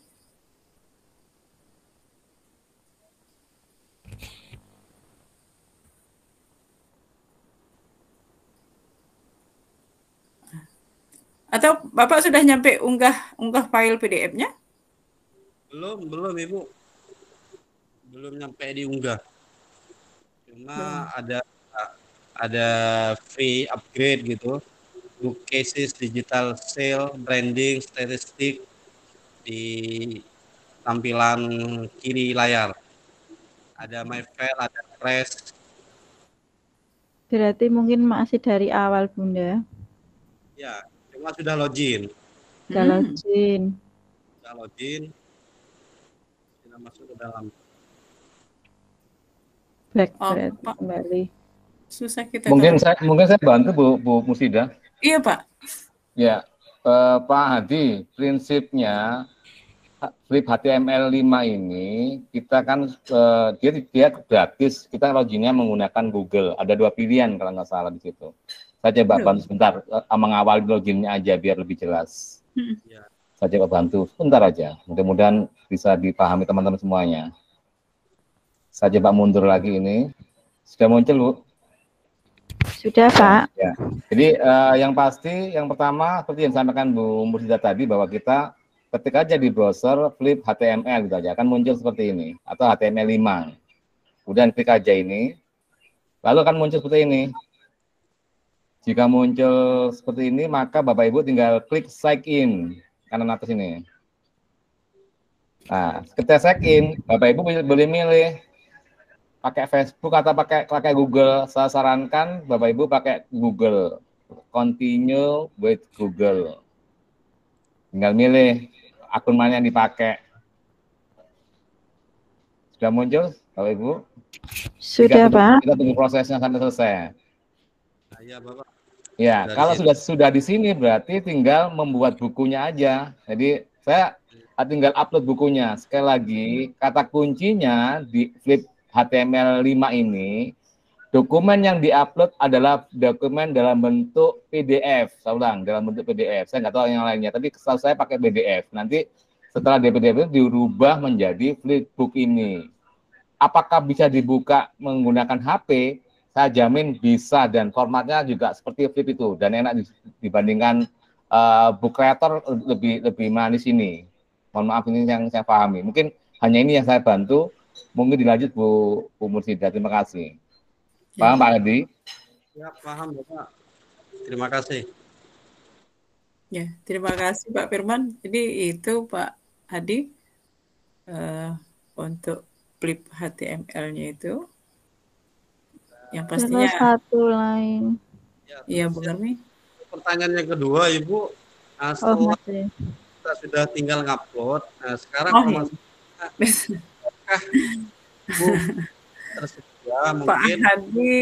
Atau Bapak sudah nyampe unggah file PDF-nya? Belum Ibu. Belum nyampe diunggah. Cuma ada free upgrade gitu. Book cases, digital sale, branding, statistik di tampilan kiri layar. Ada my file, ada press. Berarti mungkin masih dari awal, Bunda. Ya, cuma sudah login. Sudah login. Sudah masuk ke dalam. Back berarti kembali. Susah kita. Mungkin saya bantu Bu Musida. Iya, Pak. Ya, Pak Hadi, prinsipnya flip HTML5 ini kita kan dia gratis, kita loginnya menggunakan Google. Ada 2 pilihan kalau nggak salah di situ. Saya coba bantu sebentar, mengawal loginnya aja biar lebih jelas. Saya coba bantu sebentar aja. Mudah-mudahan bisa dipahami teman-teman semuanya. Saya coba mundur lagi ini. Sudah muncul, Bu? Sudah, Pak. Ya. Jadi yang pasti, yang pertama seperti yang disampaikan Bu Mursida tadi, bahwa kita ketik aja di browser flip HTML gitu aja, akan muncul seperti ini, atau HTML5. Kemudian klik aja ini, lalu akan muncul seperti ini. Jika muncul seperti ini, maka Bapak Ibu tinggal klik sign in, kanan atas ini. Nah, ketika sign in, Bapak Ibu boleh milih pakai Facebook atau pakai Google. Saya sarankan Bapak Ibu pakai Google. Continue with Google. Tinggal milih akun mana yang dipakai. Sudah muncul, Bapak Ibu? Sudah, Pak. Kita tunggu prosesnya sampai selesai. Ya, Bapak. Ya, kalau sudah di sini berarti tinggal membuat bukunya aja. Jadi saya tinggal upload bukunya. Sekali lagi, kata kuncinya di flip HTML5 ini, dokumen yang diupload adalah dokumen dalam bentuk PDF. Saya ulang, dalam bentuk PDF. Saya nggak tahu yang lainnya, tapi setahu saya pakai PDF. Nanti setelah PDF itu dirubah menjadi flipbook ini. Apakah bisa dibuka menggunakan HP? Saya jamin bisa, dan formatnya juga seperti flip itu, dan enak dibandingkan book creator lebih manis ini. Mohon maaf, ini yang saya pahami. Mungkin hanya ini yang saya bantu. Mungkin dilanjut Bu Mursida. Terima kasih. Paham, Pak Hadi? Ya, paham, Bapak. Terima kasih. Ya, terima kasih Pak Firman. Jadi itu Pak Hadi untuk flip HTML-nya itu. Yang pastinya satu lain. Iya, Bu Karmi. Pertanyaan yang kedua, Ibu, setelah kita sudah tinggal ngupload, sekarang Bu tersedia mungkin. Pak Hadi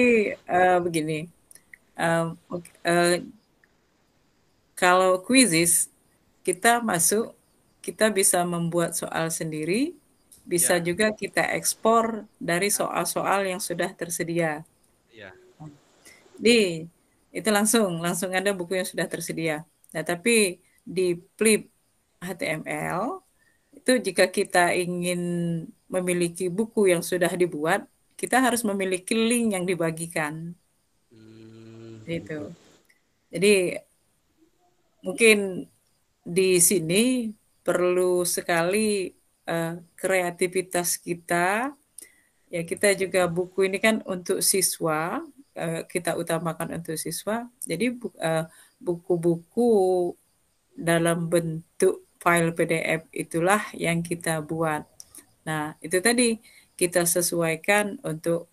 begini, kalau quizzes kita masuk, kita bisa membuat soal sendiri, bisa juga kita ekspor dari soal-soal yang sudah tersedia. Itu langsung ada buku yang sudah tersedia. Nah, tapi di flip HTML itu jika kita ingin memiliki buku yang sudah dibuat, kita harus memiliki link yang dibagikan. Gitu. Jadi mungkin di sini perlu sekali kreativitas kita. Ya, kita juga buku ini kan untuk siswa, kita utamakan untuk siswa. Jadi buku-buku dalam bentuk file PDF itulah yang kita buat. Nah, itu tadi kita sesuaikan untuk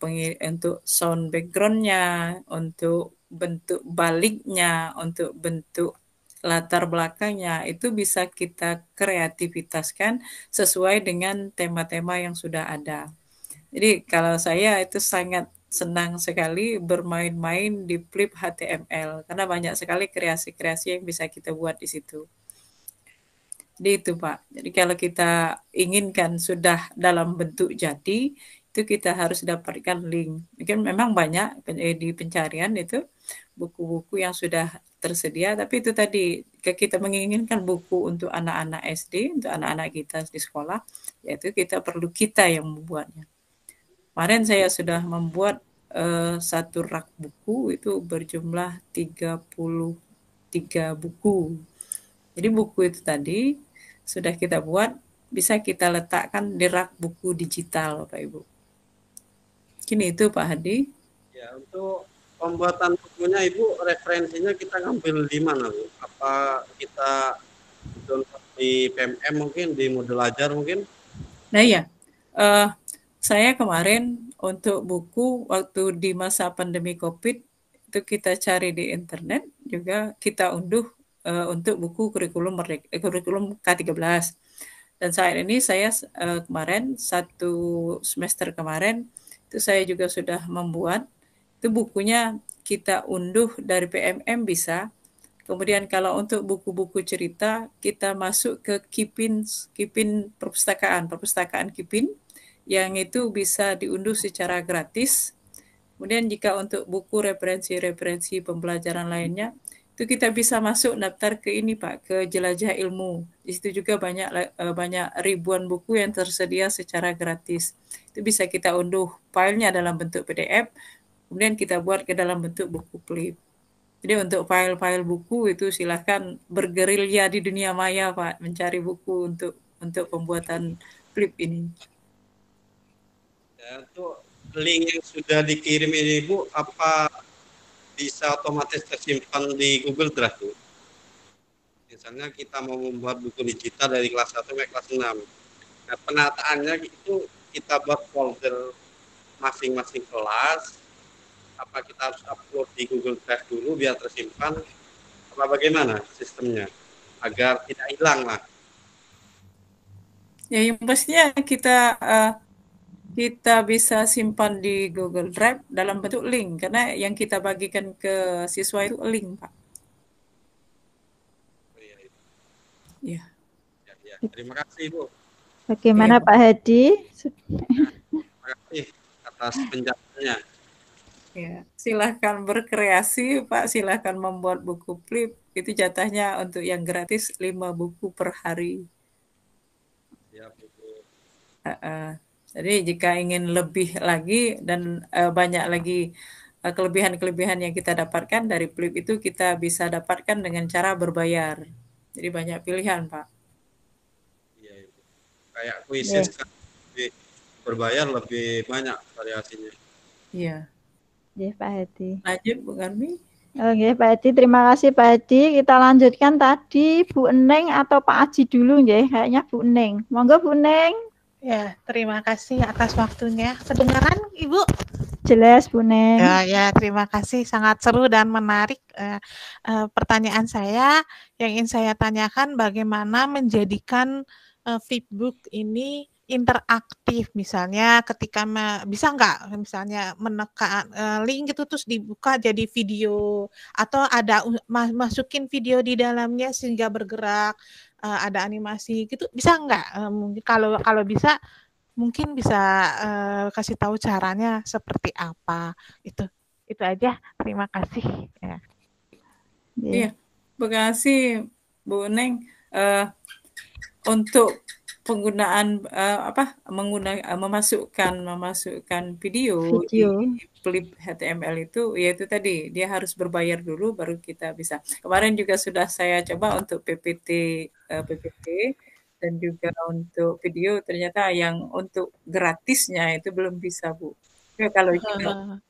sound background-nya, untuk bentuk baliknya, untuk bentuk latar belakangnya, itu bisa kita kreativitaskan sesuai dengan tema-tema yang sudah ada. Jadi kalau saya itu sangat senang sekali bermain-main di Flip HTML karena banyak sekali kreasi-kreasi yang bisa kita buat di situ. Jadi itu Pak. Jadi kalau kita inginkan sudah dalam bentuk jadi, itu kita harus dapatkan link. Mungkin memang banyak di pencarian itu buku-buku yang sudah tersedia, tapi itu tadi kita menginginkan buku untuk anak-anak SD, untuk anak-anak kita di sekolah, yaitu kita perlu kita yang membuatnya. Kemarin saya sudah membuat satu rak buku itu berjumlah 33 buku. Jadi buku itu tadi sudah kita buat, bisa kita letakkan di rak buku digital, Bapak Ibu. Kini itu Pak Hadi. Ya, untuk pembuatan bukunya Ibu, referensinya kita ngambil di mana, Bu? Apa kita download di PMM mungkin, di Model Ajar mungkin? Nah ya, saya kemarin untuk buku waktu di masa pandemi COVID, itu kita cari di internet, juga kita unduh untuk buku kurikulum K13. Dan saat ini saya kemarin, satu semester kemarin, itu saya juga sudah membuat, itu bukunya kita unduh dari PMM bisa. Kemudian kalau untuk buku-buku cerita, kita masuk ke Kipin perpustakaan Kipin, yang itu bisa diunduh secara gratis. Kemudian jika untuk buku referensi pembelajaran lainnya, itu kita bisa masuk daftar ke ini Pak, ke Jelajah Ilmu. Di situ juga banyak ribuan buku yang tersedia secara gratis. Itu bisa kita unduh filenya dalam bentuk PDF, kemudian kita buat ke dalam bentuk buku flip. Jadi untuk file-file buku itu silahkan bergerilya di dunia maya Pak, mencari buku untuk pembuatan flip ini. Ya, untuk link yang sudah dikirim ini Bu, apa bisa otomatis tersimpan di Google Drive, Bu? Misalnya kita mau membuat buku digital dari kelas 1 sampai kelas 6. Nah, penataannya itu kita buat folder masing-masing kelas, apa kita harus upload di Google Drive dulu biar tersimpan, apa bagaimana sistemnya agar tidak hilang lah? Ya, yang pastinya kita bisa simpan di Google Drive dalam bentuk link, karena yang kita bagikan ke siswa itu link, Pak. Ya. Ya. Terima kasih, Bu. Bagaimana Pak Hadi? Terima kasih atas penjelasannya. Ya, silahkan berkreasi, Pak. Silahkan membuat buku flip. Itu jatahnya untuk yang gratis 5 buku per hari. Ya, Bu. Jadi jika ingin lebih lagi dan banyak lagi kelebihan-kelebihan yang kita dapatkan dari flip itu, kita bisa dapatkan dengan cara berbayar. Jadi banyak pilihan, Pak. Iya, Ibu. Kayak kuisis kan berbayar lebih banyak variasinya. Iya. Ya, Pak Hadi. Lanjut, Bu Karmi. Oke, Pak Hadi, terima kasih Pak Hadi. Kita lanjutkan tadi Bu Neng atau Pak Aji dulu nggih? Kayaknya Bu Neng. Monggo Bu Neng. Ya, terima kasih atas waktunya. Kedengaran, Ibu? Jelas, Bu Neng. Ya, terima kasih. Sangat seru dan menarik. Pertanyaan saya, yang ingin saya tanyakan, bagaimana menjadikan flipbook ini interaktif, misalnya ketika bisa nggak misalnya menekan link itu terus dibuka jadi video, atau ada masukin video di dalamnya sehingga bergerak, ada animasi gitu, bisa nggak? Mungkin kalau bisa mungkin bisa kasih tahu caranya seperti apa. Itu aja, terima kasih ya. Iya, terima kasih Bu Neng. Untuk penggunaan memasukkan video di flip HTML itu, yaitu tadi dia harus berbayar dulu baru kita bisa. Kemarin juga sudah saya coba untuk PPT dan juga untuk video, ternyata yang untuk gratisnya itu belum bisa, Bu. Ya, kalau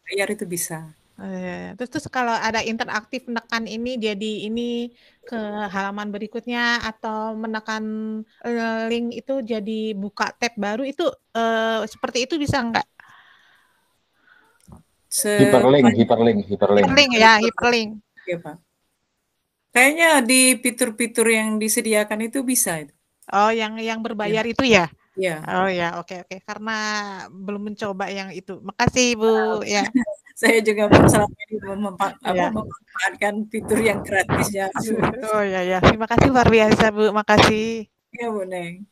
bayar itu bisa. Terus kalau ada interaktif, menekan ini jadi ini ke halaman berikutnya, atau menekan link itu jadi buka tab baru, itu seperti itu bisa enggak? Hyperlink. Hyperlink ya, hyperlink. Oke, Pak. Kayaknya di fitur-fitur yang disediakan itu bisa itu. Oh, yang berbayar itu ya? Iya. Oh ya, oke. Karena belum mencoba yang itu. Makasih Bu. Ya. Saya juga selama ini memanfaatkan fitur yang gratisnya. Oh ya. Terima kasih luar biasa Bu. Makasih. Iya Bu Neng.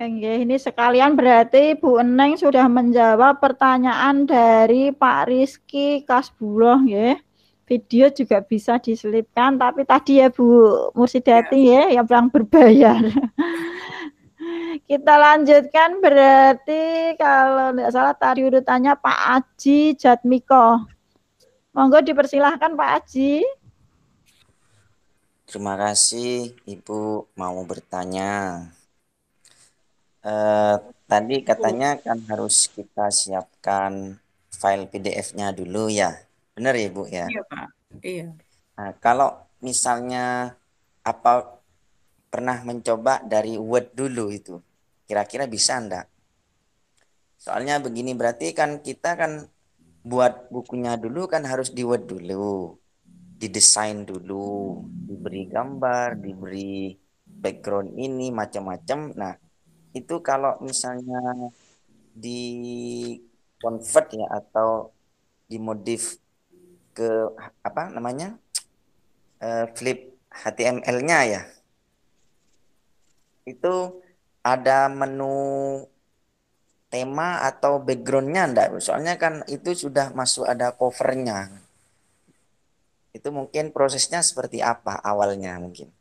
Ini sekalian berarti Bu Eneng sudah menjawab pertanyaan dari Pak Rizky Kasbuloh ya. Video juga bisa diselipkan, tapi tadi ya Bu Mursidati ya yang berbayar. Kita lanjutkan berarti kalau tidak salah tadi urutannya Pak Aji Jatmiko. Monggo dipersilahkan Pak Aji. Terima kasih Ibu mau bertanya. Tadi katanya kan harus kita siapkan file PDF-nya dulu ya. Benar ya Bu ya? Iya Pak. Iya. Nah, kalau misalnya pernah mencoba dari Word dulu itu, kira-kira bisa enggak? Soalnya begini, berarti kan kita kan buat bukunya dulu kan harus di Word dulu, didesain dulu, diberi gambar, diberi background ini macam-macam. Nah, itu kalau misalnya di convert ya atau dimodif ke flip HTML-nya ya, itu ada menu tema atau background-nya enggak? Soalnya kan itu sudah masuk ada covernya. Itu mungkin prosesnya seperti apa awalnya mungkin?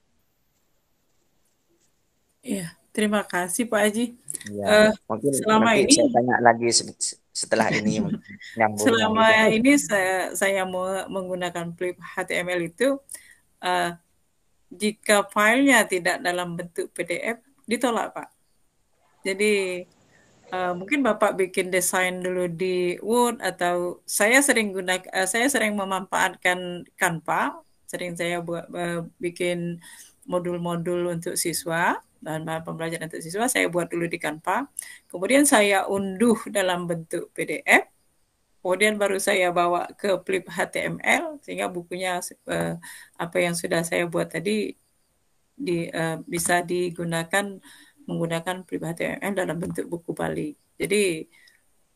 Iya, terima kasih Pak Haji. Ya, mungkin selama nanti ini saya tanya lagi setelah ini nyambung. Selama ini saya menggunakan flip HTML itu, jika filenya tidak dalam bentuk PDF ditolak Pak. Jadi mungkin Bapak bikin desain dulu di Word atau saya sering memanfaatkan Canva, saya buat bikin modul-modul untuk siswa dan bahan pembelajaran untuk siswa, saya buat dulu di Canva, kemudian saya unduh dalam bentuk PDF, kemudian baru saya bawa ke flip HTML sehingga bukunya apa yang sudah saya buat tadi bisa digunakan menggunakan flip HTML dalam bentuk buku balik. Jadi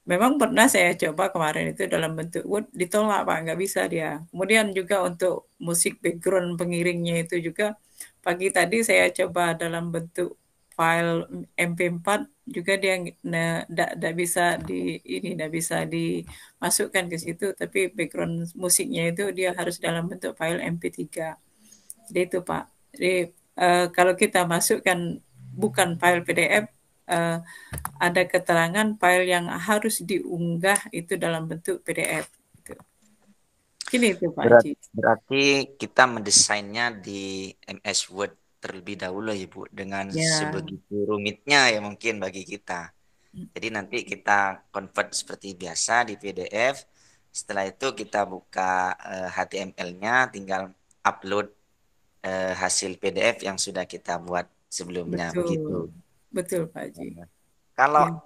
memang pernah saya coba kemarin itu dalam bentuk Word, ditolak Pak, nggak bisa dia. Kemudian juga untuk musik background pengiringnya itu juga pagi tadi saya coba dalam bentuk file MP4 juga dia tidak bisa dimasukkan ke situ, tapi background musiknya itu dia harus dalam bentuk file MP3. Jadi itu Pak. Jadi kalau kita masukkan bukan file PDF, ada keterangan file yang harus diunggah itu dalam bentuk PDF. Gini itu Pak Haji. Berarti kita mendesainnya di MS Word terlebih dahulu ya Bu, dengan sebegitu rumitnya ya mungkin bagi kita. Jadi nanti kita convert seperti biasa di PDF. Setelah itu kita buka HTML-nya, tinggal upload hasil PDF yang sudah kita buat sebelumnya. Begitu. Betul Pak Haji. Kalau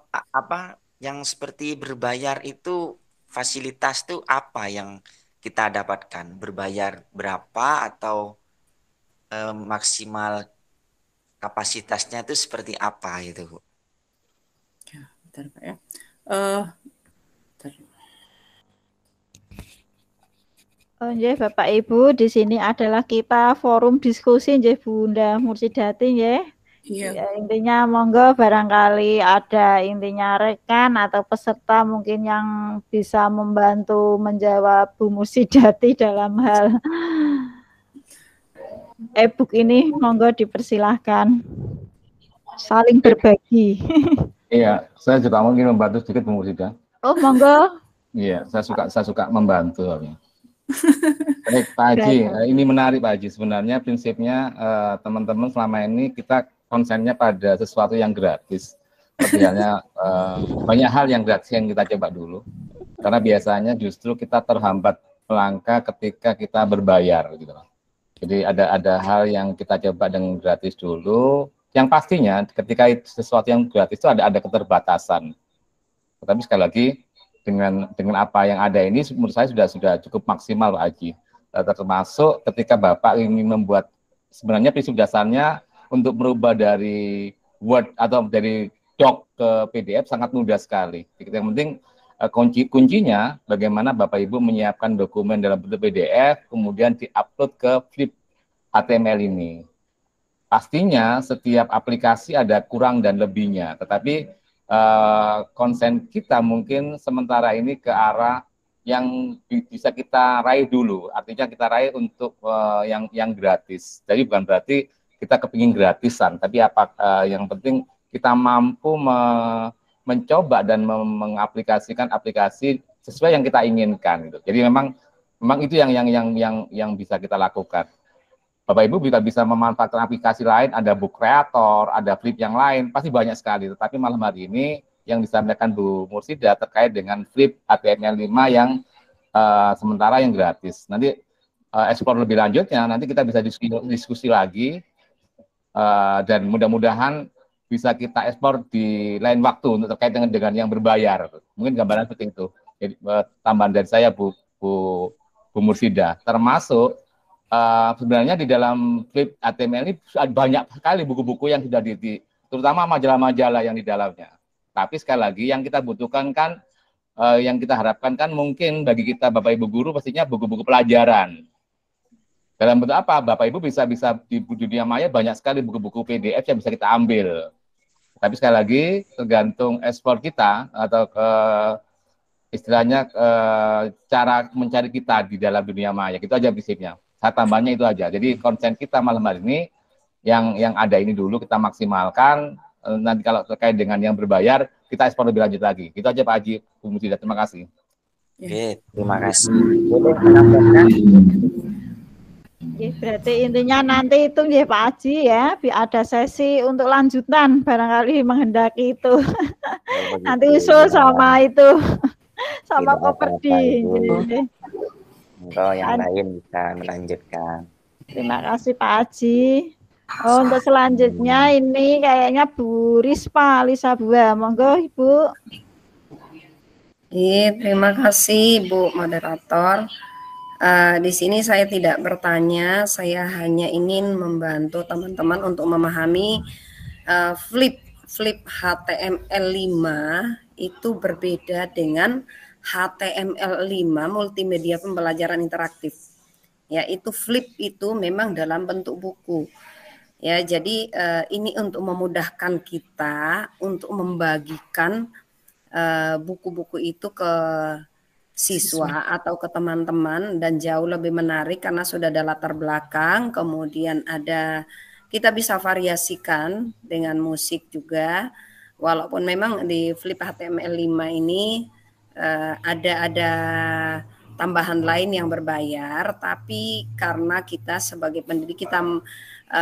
yang seperti berbayar itu fasilitas tuh apa yang kita dapatkan? Berbayar berapa atau maksimal kapasitasnya itu seperti apa itu Bu? Ya, bentar Pak ya. Nggih Bapak Ibu, di sini adalah kita forum diskusi nggih Bunda Mursidati nggih. Iya. Ya, intinya monggo barangkali ada intinya rekan atau peserta mungkin yang bisa membantu menjawab Bu Mursidati dalam hal e-book ini, monggo dipersilahkan saling berbagi. Iya, saya juga mungkin membantu sedikit Bu Mursidati. Oh monggo. Iya, saya suka membantu. Baik Pak Haji, ini menarik Pak Haji. Sebenarnya prinsipnya teman-teman selama ini kita konsennya pada sesuatu yang gratis. Sebenarnya banyak hal yang gratis yang kita coba dulu. Karena biasanya justru kita terhambat melangkah ketika kita berbayar gitu. Jadi ada hal yang kita coba dengan gratis dulu. Yang pastinya ketika sesuatu yang gratis itu ada keterbatasan. Tetapi sekali lagi dengan apa yang ada ini menurut saya sudah cukup maksimal Pak Haji. Termasuk ketika Bapak ingin membuat, sebenarnya prinsip dasarnya untuk merubah dari Word atau dari doc ke PDF sangat mudah sekali. Yang penting kuncinya bagaimana Bapak Ibu menyiapkan dokumen dalam bentuk PDF kemudian diupload ke Flip HTML ini. Pastinya setiap aplikasi ada kurang dan lebihnya, tetapi konsen kita mungkin sementara ini ke arah yang bisa kita raih dulu, artinya kita raih untuk yang gratis. Jadi bukan berarti kita kepingin gratisan, tapi yang penting kita mampu mencoba dan mengaplikasikan aplikasi sesuai yang kita inginkan. Gitu. Jadi memang itu yang bisa kita lakukan. Bapak Ibu bisa memanfaatkan aplikasi lain, ada Book Creator, ada Flip yang lain, pasti banyak sekali. Tetapi malam hari ini yang disampaikan Bu Mursida terkait dengan Flip HTML5 yang sementara yang gratis. Nanti ekspor lebih lanjutnya, nanti kita bisa diskusi lagi, dan mudah-mudahan bisa kita ekspor di lain waktu untuk terkait dengan yang berbayar. Mungkin gambaran seperti itu. Jadi, tambahan dari saya Bu Mursida, termasuk sebenarnya di dalam Flip HTML ini banyak sekali buku-buku yang sudah terutama majalah-majalah yang di dalamnya. Tapi sekali lagi yang kita butuhkan kan, yang kita harapkan kan mungkin bagi kita Bapak Ibu guru pastinya buku-buku pelajaran. Dalam bentuk apa? Bapak Ibu bisa di dunia maya banyak sekali buku-buku PDF yang bisa kita ambil. Tapi sekali lagi tergantung ekspor kita atau istilahnya cara mencari kita di dalam dunia maya. Itu aja prinsipnya. Tambahnya itu aja. Jadi konsen kita malam hari ini yang ada ini dulu kita maksimalkan. Nanti kalau terkait dengan yang berbayar kita ekspor lebih lanjut lagi. Itu aja Pak Haji, Bu Mursida. Terima kasih. Oke, terima kasih. Berarti intinya nanti itu ya Pak Haji ya, ada sesi untuk lanjutan barangkali menghendaki itu. Nanti usul sama itu sama Koperdi. Kalau yang lain bisa melanjutkan. Terima kasih Pak Haji. Untuk selanjutnya ini kayaknya Bu Rispa Lisabua. Monggo Ibu. Terima kasih Bu Moderator. Di sini saya tidak bertanya, saya hanya ingin membantu teman-teman untuk memahami Flip HTML5 itu berbeda dengan HTML5 multimedia pembelajaran interaktif. Ya, itu Flip itu memang dalam bentuk buku. Ya, jadi ini untuk memudahkan kita untuk membagikan buku-buku itu ke siswa atau ke teman-teman, dan jauh lebih menarik karena sudah ada latar belakang, kemudian kita bisa variasikan dengan musik juga. Walaupun memang di Flip HTML5 ini ada tambahan lain yang berbayar, tapi karena kita sebagai pendidik kita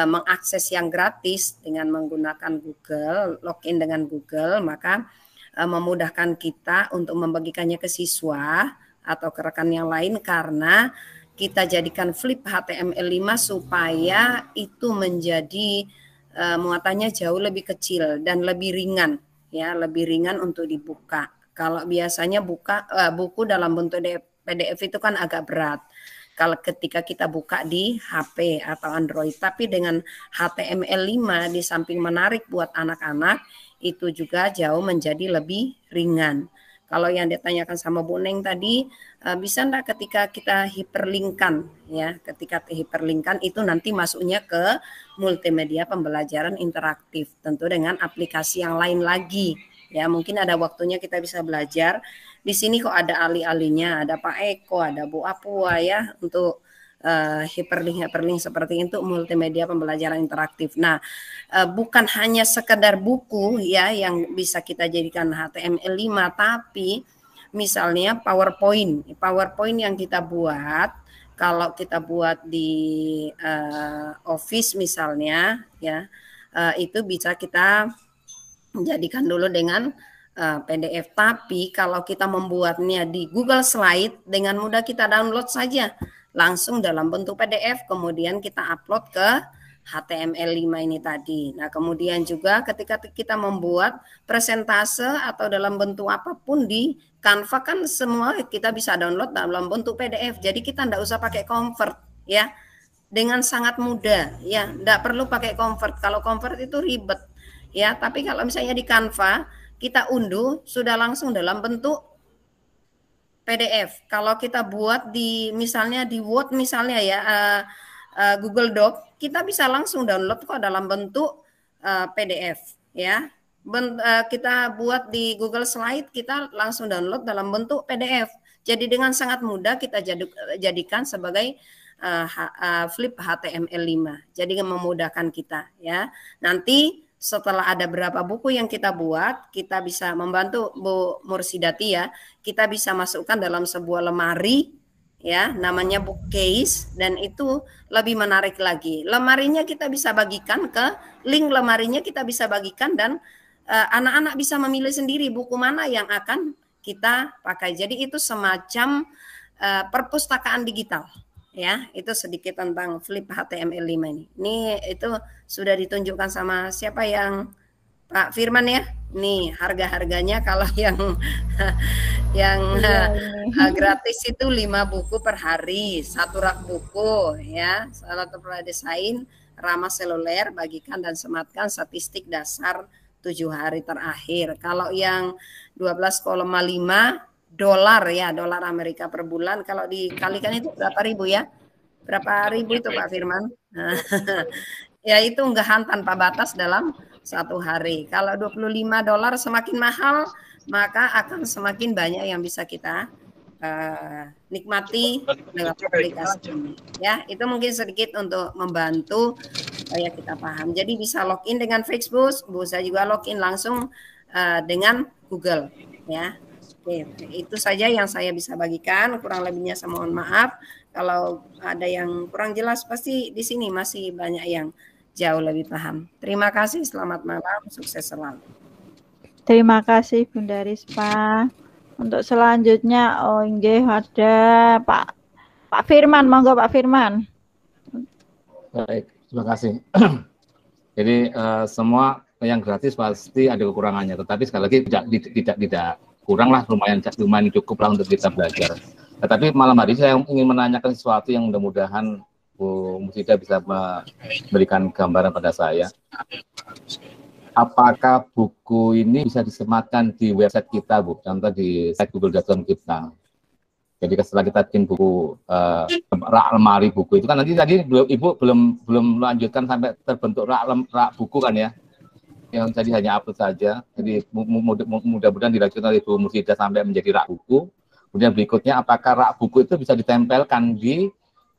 mengakses yang gratis dengan menggunakan Google, login dengan Google, maka memudahkan kita untuk membagikannya ke siswa atau ke rekan yang lain, karena kita jadikan Flip HTML5 supaya itu menjadi muatannya jauh lebih kecil dan lebih ringan, ya, lebih ringan untuk dibuka. Kalau biasanya buku dalam bentuk PDF itu kan agak berat kalau ketika kita buka di HP atau Android, tapi dengan HTML5 di samping menarik buat anak-anak, itu juga jauh menjadi lebih ringan. Kalau yang ditanyakan sama Bu Neng tadi, bisa enggak ketika kita hiperlinkkan, ya, ketika hiperlinkkan itu nanti masuknya ke multimedia pembelajaran interaktif, tentu dengan aplikasi yang lain lagi. Ya, mungkin ada waktunya kita bisa belajar. Di sini kok ada ahli-ahlinya, ada Pak Eko, ada Bu Apua ya, untuk hyperlink seperti itu, multimedia pembelajaran interaktif. Nah, bukan hanya sekedar buku ya yang bisa kita jadikan HTML5, tapi misalnya PowerPoint yang kita buat, kalau kita buat di Office misalnya ya, itu bisa kita jadikan dulu dengan PDF. Tapi kalau kita membuatnya di Google Slide, dengan mudah kita download saja langsung dalam bentuk PDF, kemudian kita upload ke HTML5 ini tadi. Nah, kemudian juga ketika kita membuat presentase atau dalam bentuk apapun di Canva kan semua kita bisa download dalam bentuk PDF. Jadi kita tidak usah pakai convert ya. Dengan sangat mudah ya, tidak perlu pakai convert. Kalau convert itu ribet ya, tapi kalau misalnya di Canva kita unduh sudah langsung dalam bentuk PDF. Kalau kita buat di misalnya di Word misalnya ya, Google Doc, kita bisa langsung download kok dalam bentuk PDF ya. Kita buat di Google Slide, kita langsung download dalam bentuk PDF. Jadi dengan sangat mudah kita jadikan sebagai flip HTML5. Jadi memudahkan kita ya. Nanti setelah ada berapa buku yang kita buat, kita bisa membantu Bu Mursidati ya. Kita bisa masukkan dalam sebuah lemari ya, namanya bookcase, dan itu lebih menarik lagi. Lemarinya kita bisa bagikan link lemarinya kita bisa bagikan, dan anak-anak bisa memilih sendiri buku mana yang akan kita pakai. Jadi itu semacam perpustakaan digital. Ya, itu sedikit tentang flip HTML5 ini. Ini itu sudah ditunjukkan sama siapa yang Pak Firman ya. Nih harga-harganya kalau yang gratis itu 5 buku per hari, 1 rak buku ya. Salah satu desain ramah seluler, bagikan dan sematkan statistik dasar 7 hari terakhir. Kalau yang 12,5 dolar ya, dolar Amerika per bulan, kalau dikalikan itu berapa ribu ya? Berapa ribu itu Pak Firman? Ya itu unggahan tanpa batas dalam 1 hari. Kalau 25 dolar semakin mahal, maka akan semakin banyak yang bisa kita nikmati lewat aplikasi ini. Ya, itu mungkin sedikit untuk membantu supaya kita paham. Jadi bisa login dengan Facebook, bisa juga login langsung dengan Google ya. Oke, itu saja yang saya bisa bagikan. Kurang lebihnya saya mohon maaf. Kalau ada yang kurang jelas, pasti di sini masih banyak yang jauh lebih paham. Terima kasih, selamat malam, sukses selalu. Terima kasih Bunda Rispa. Untuk selanjutnya, ada Pak Firman, monggo Pak Firman. Baik, terima kasih. Jadi semua yang gratis pasti ada kekurangannya, tetapi sekali lagi tidak kurang lah, lumayan cukup lah untuk kita belajar. Tetapi malam hari saya ingin menanyakan sesuatu yang mudah-mudahan Bu Musida bisa memberikan gambaran pada saya. Apakah buku ini bisa disematkan di website kita, Bu? Contoh di site google.com kita. Jadi setelah kita bikin buku rak lemari buku itu kan nanti tadi Ibu belum melanjutkan sampai terbentuk rak buku kan ya? Yang tadi hanya upload saja. Jadi mudah-mudahan dilanjutkan oleh Bu Mursidah sampai menjadi rak buku. Kemudian berikutnya, apakah rak buku itu bisa ditempelkan di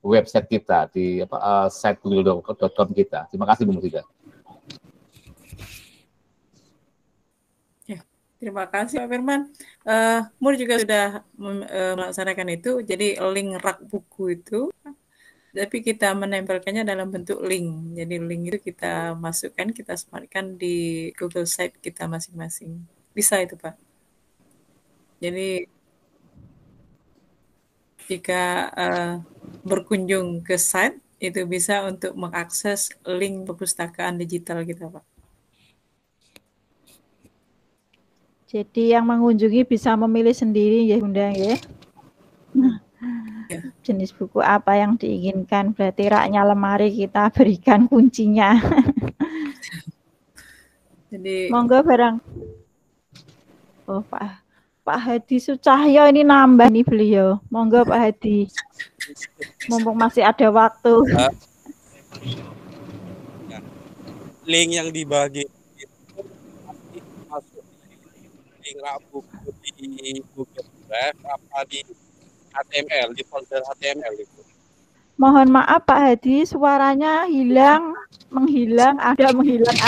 website kita, di site google.com kita. Terima kasih Bu Mursidah. Ya, terima kasih Pak Firman. Mur juga sudah melaksanakan itu. Jadi link rak buku itu, tapi kita menempelkannya dalam bentuk link. Jadi link itu kita masukkan, kita sematkan di Google Site kita masing-masing. Bisa itu Pak. Jadi jika berkunjung ke site, itu bisa untuk mengakses link perpustakaan digital kita Pak. Jadi yang mengunjungi bisa memilih sendiri ya Bunda ya. Jenis buku apa yang diinginkan, berarti raknya lemari kita berikan kuncinya. Jadi monggo barang. Oh Pak Hadi Sucahyo ini nambah nih beliau. Monggo Pak Hadi. Mumpung masih ada waktu. Link yang dibagi itu masuk link rak buku di Google Drive apa di HTML, di folder HTML itu. Mohon maaf Pak Hadi, suaranya menghilang ada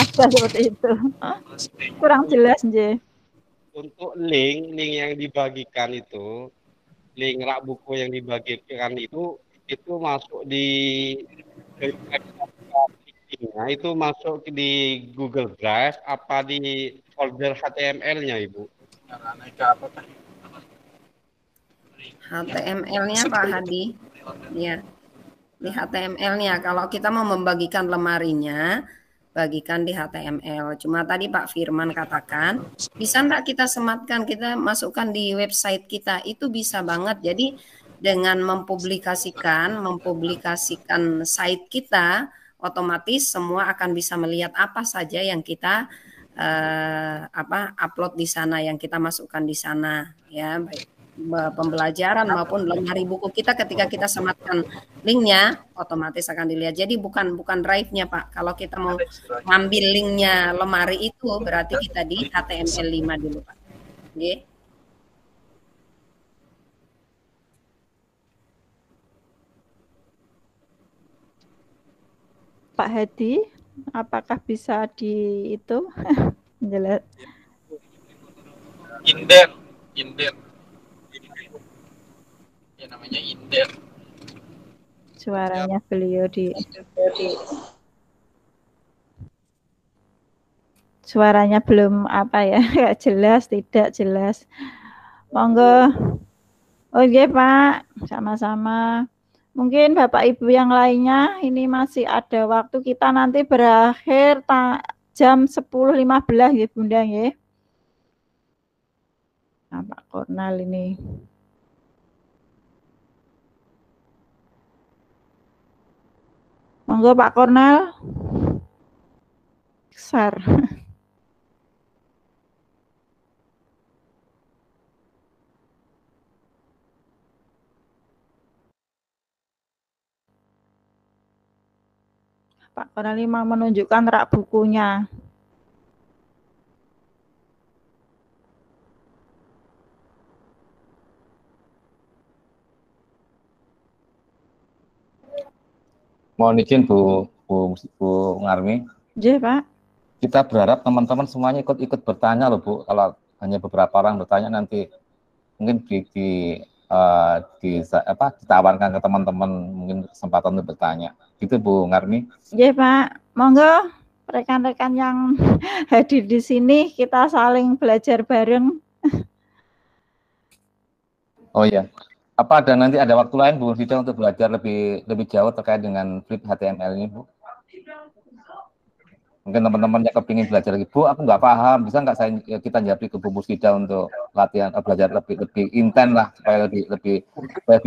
seperti itu. Kurang jelas nje. Untuk link yang dibagikan itu, link rak buku yang dibagikan itu masuk di itu masuk di Google Drive apa di folder HTML-nya Ibu? HTML-nya Pak Hadi. Ya. di HTML-nya. Kalau kita mau membagikan lemarinya, bagikan di HTML. Cuma tadi Pak Firman katakan, bisa enggak kita sematkan, kita masukkan di website kita, itu bisa banget. Jadi dengan mempublikasikan site kita, otomatis semua akan bisa melihat apa saja yang kita upload di sana, yang kita masukkan di sana, ya, baik pembelajaran maupun lemari buku kita. Ketika kita sematkan linknya, otomatis akan dilihat. Jadi bukan drive-nya Pak. Kalau kita mau ngambil linknya lemari itu, berarti kita di HTML 5 dulu Pak. Oke. Pak Hadi, apakah bisa di itu jelas? Inden. Ya namanya inden. Suaranya beliau suaranya belum apa ya, nggak jelas, tidak jelas. Monggo. Oke Pak, sama-sama. Mungkin Bapak Ibu yang lainnya, ini masih ada waktu, kita nanti berakhir jam 10.15 ya Bunda ya. Nah, Pak Kornal ini. Monggo Pak Kornal. Besar. Pak Kornal ini mau menunjukkan rak bukunya. Mohon izin Bu Ngarmi. Iya Pak. Kita berharap teman-teman semuanya ikut bertanya loh Bu. Kalau hanya beberapa orang bertanya nanti mungkin ditawarkan ke teman-teman mungkin kesempatan untuk bertanya. Gitu Bu Ngarmi. Iya Pak. Monggo rekan-rekan yang hadir di sini kita saling belajar bareng. Oh iya. Apa nanti ada waktu lain Bu Sida untuk belajar lebih jauh terkait dengan flip HTML ini Bu? Mungkin teman-teman yang kepingin belajar lagi, Bu, aku nggak paham, bisa nggak kita japri ke Bu Sida untuk latihan belajar lebih intens lah supaya lebih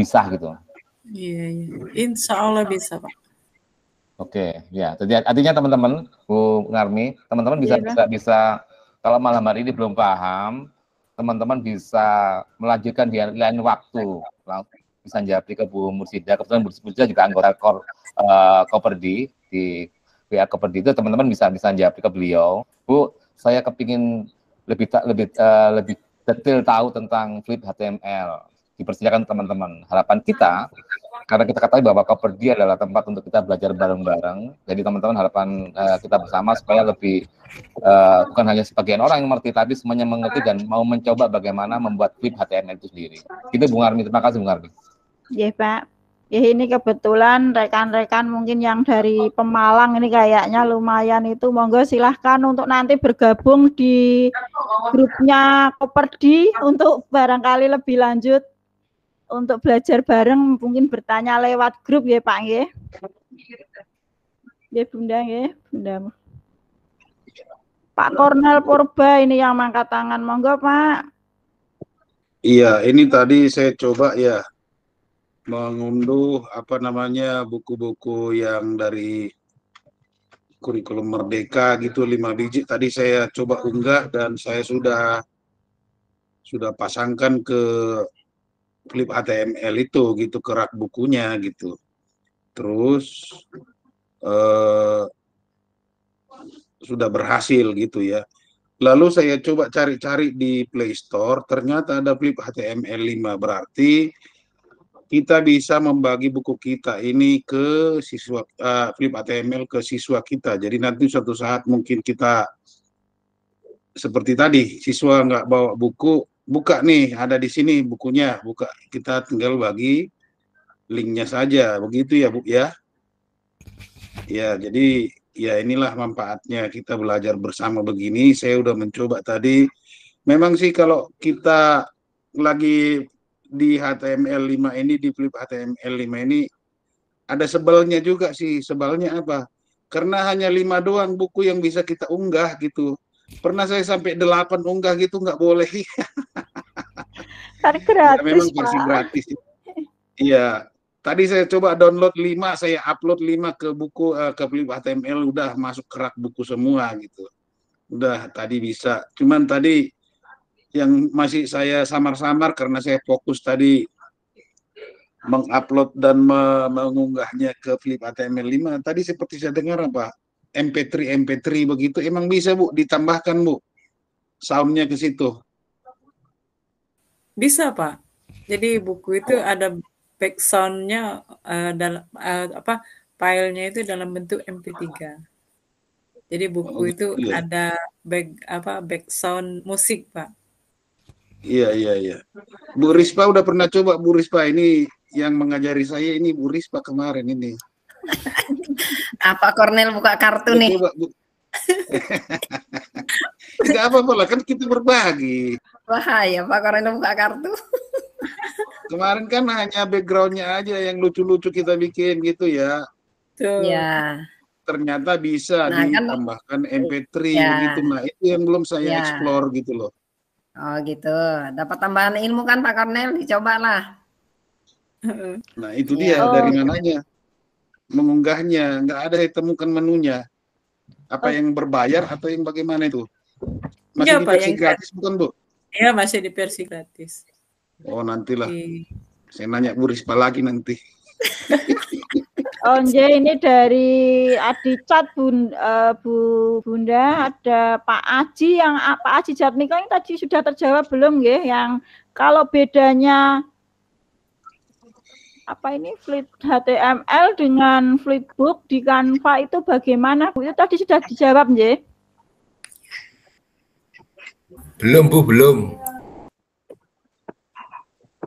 bisa gitu. Iya. Insya Allah bisa Pak. Oke, ya. Jadi artinya teman-teman Bu Ngarmi, teman-teman bisa kalau malam hari ini belum paham, teman-teman bisa melanjutkan di lain waktu, bisa japri ke Bu Mursida. Kebetulan Bu Mursida juga anggota Koperdi di pihak Koperdi itu, teman-teman bisa japri ke beliau. Bu, saya kepingin lebih detail tahu tentang flip HTML. Dipersilakan teman-teman. Harapan kita, karena kita ketahui bahwa Koperdi adalah tempat untuk kita belajar bareng-bareng. Jadi teman-teman harapan kita bersama supaya lebih bukan hanya sebagian orang yang mengerti, tapi semuanya mengerti dan mau mencoba bagaimana membuat flip HTML itu sendiri. Itu Bung Armi, terima kasih Bung Armi. Iya Pak. Ya ini kebetulan rekan-rekan mungkin yang dari Pemalang ini kayaknya lumayan itu, monggo silahkan untuk nanti bergabung di grupnya Koperdi untuk barangkali lebih lanjut untuk belajar bareng, mungkin bertanya lewat grup ya Pak ya. Ya Bunda ya, Bunda. Pak Kornel Purba ini yang mangkat tangan, monggo Pak. Iya, ini tadi saya coba ya mengunduh buku-buku yang dari kurikulum Merdeka gitu 5 biji. Tadi saya coba unggah dan saya sudah pasangkan ke flip HTML itu gitu, ke rak bukunya gitu. Terus sudah berhasil gitu ya. Lalu saya coba cari-cari di Play Store, ternyata ada flip HTML 5, berarti kita bisa membagi buku kita ini ke siswa, flip HTML ke siswa kita. Jadi nanti suatu saat mungkin kita seperti tadi, siswa nggak bawa buku, buka nih, ada di sini bukunya, buka, kita tinggal bagi linknya saja, begitu ya Bu ya. Ya, jadi ya inilah manfaatnya kita belajar bersama begini. Saya udah mencoba tadi. Memang sih kalau kita lagi di HTML5 ini, di flip HTML5 ini, ada sebelnya juga sih. Sebelnya apa? Karena hanya 5 doang buku yang bisa kita unggah gitu. Pernah saya sampai 8 unggah gitu, nggak boleh. Kan Ya, gratis, memang versi Pak. gratis. Iya. Tadi saya coba download 5, saya upload 5 ke buku ke Flip HTML, udah masuk ke rak buku semua gitu. Udah tadi bisa. Cuman tadi yang masih saya samar-samar karena saya fokus tadi mengupload dan mengunggahnya ke Flip HTML 5. Tadi seperti saya dengar apa? MP3 begitu. Emang bisa, Bu, ditambahkan, Bu, soundnya ke situ? Bisa, Pak. Jadi buku itu ada background-nya dalam apa filenya itu dalam bentuk MP3. Jadi buku itu Iya. ada background musik, Pak. Iya. Bu Rispa udah pernah coba, Bu Rispa ini yang mengajari saya ini Bu Rispa kemarin ini. Apa Cornel buka kartu Udah nih? coba, Bu. Tidak apa-apa lah, kan kita berbagi. Bahaya Pak Cornel buka kartu. Kemarin kan hanya background-nya aja yang lucu-lucu kita bikin gitu ya. Ya. Ternyata bisa Nah, kan ditambahkan MP3 ya. begitu. Nah, itu yang belum saya Ya. explore gitu loh. Oh gitu. Dapat tambahan ilmu kan Pak Cornel, dicobalah. Nah, itu dia dari mananya mengunggahnya. Nggak ada ditemukan menunya. Apa yang berbayar atau yang bagaimana itu? Masih Iya, di Pak, versi yang gratis bukan, Bu? Iya, masih di versi gratis. Oh, nantilah. Di- Saya nanya Bu Rispa lagi nanti. Oh, ini dari Adicat Bunda, ada Pak Aji yang Pak Aji Jatmiko yang tadi sudah terjawab belum nggih, yang kalau bedanya apa ini Flip HTML dengan Flipbook di Canva itu bagaimana, Bu? Itu tadi sudah dijawab nggih? Belum, Bu, belum.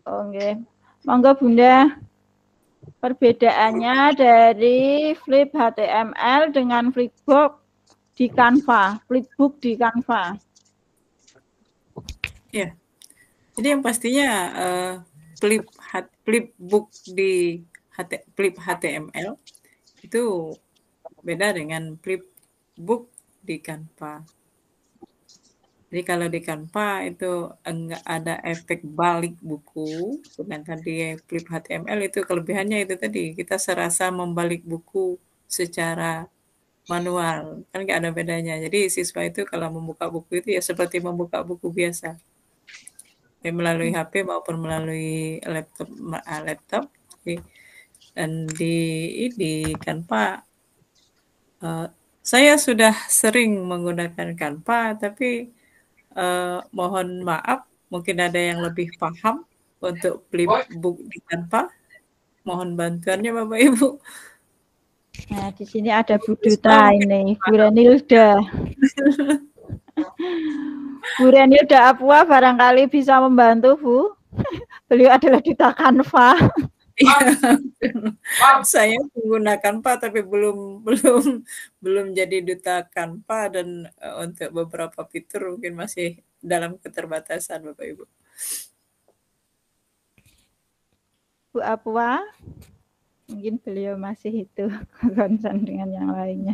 Oh, nggih. Monggo Bunda. Perbedaannya dari Flip HTML dengan Flipbook di Canva, Flipbook di Canva. Ya. Jadi yang pastinya Flipbook di Flip HTML itu beda dengan Flipbook di Canva. Jadi kalau di Canva itu enggak ada efek balik buku, sedangkan di Flip HTML itu kelebihannya itu tadi, kita serasa membalik buku secara manual, kan nggak ada bedanya. Jadi siswa itu kalau membuka buku itu ya seperti membuka buku biasa, melalui HP maupun melalui laptop. Dan di Canva, saya sudah sering menggunakan Canva, tapi mohon maaf, mungkin ada yang lebih paham untuk Flipbook di Canva. Mohon bantuannya Bapak Ibu. Nah, di sini ada Bu Duta ini, Bu Renilda. Bu Renilda Apua barangkali bisa membantu, Bu. Beliau adalah Duta Canva. Saya menggunakan Canva tapi belum jadi duta Canva, dan untuk beberapa fitur mungkin masih dalam keterbatasan Bapak Ibu. Bu Apua, mungkin beliau masih itu concern dengan yang lainnya.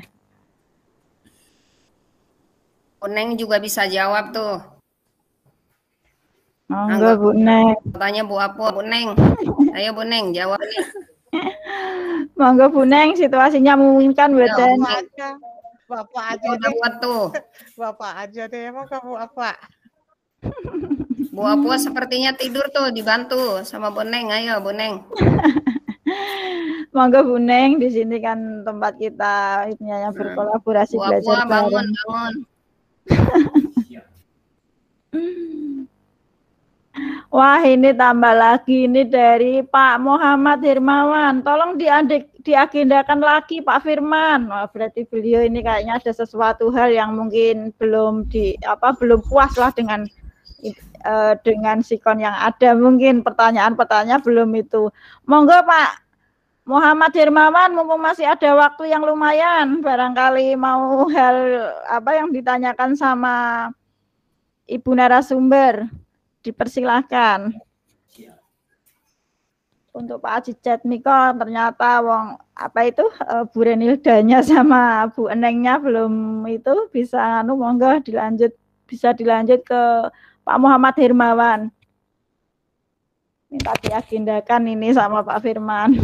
Bu Neng juga bisa jawab tuh. Monggo Bu Neng. Tanya Bu Apu, Bu Neng. Ayo Bu Neng jawab nih. Monggo Bu Neng, situasinya memungkinkan mboten? Bapak aja Udah deh. buat tuh. Bapak aja deh, emang kamu apa? Bu Apu sepertinya tidur tuh, dibantu sama Bu Neng. Ayo Bu Neng. Monggo Bu Neng, di sini kan tempat kita yang berkolaborasi Bu belajar Apu bangun, bareng. bangun. Wah, ini tambah lagi ini dari Pak Muhammad Hermawan. Tolong diagendakan lagi Pak Firman. Wah, berarti beliau ini kayaknya ada sesuatu hal yang mungkin belum puas lah dengan sikon yang ada. Mungkin pertanyaan-pertanyaan belum itu. Monggo Pak Muhammad Hermawan, mumpung masih ada waktu yang lumayan, barangkali mau hal apa yang ditanyakan sama Ibu narasumber. Dipersilahkan. untuk Pak Aji Jatmiko ternyata Bu Renildanya sama Bu Enengnya belum itu bisa monggo bisa dilanjut ke Pak Muhammad Hermawan. Minta diagendakan ini sama Pak Firman.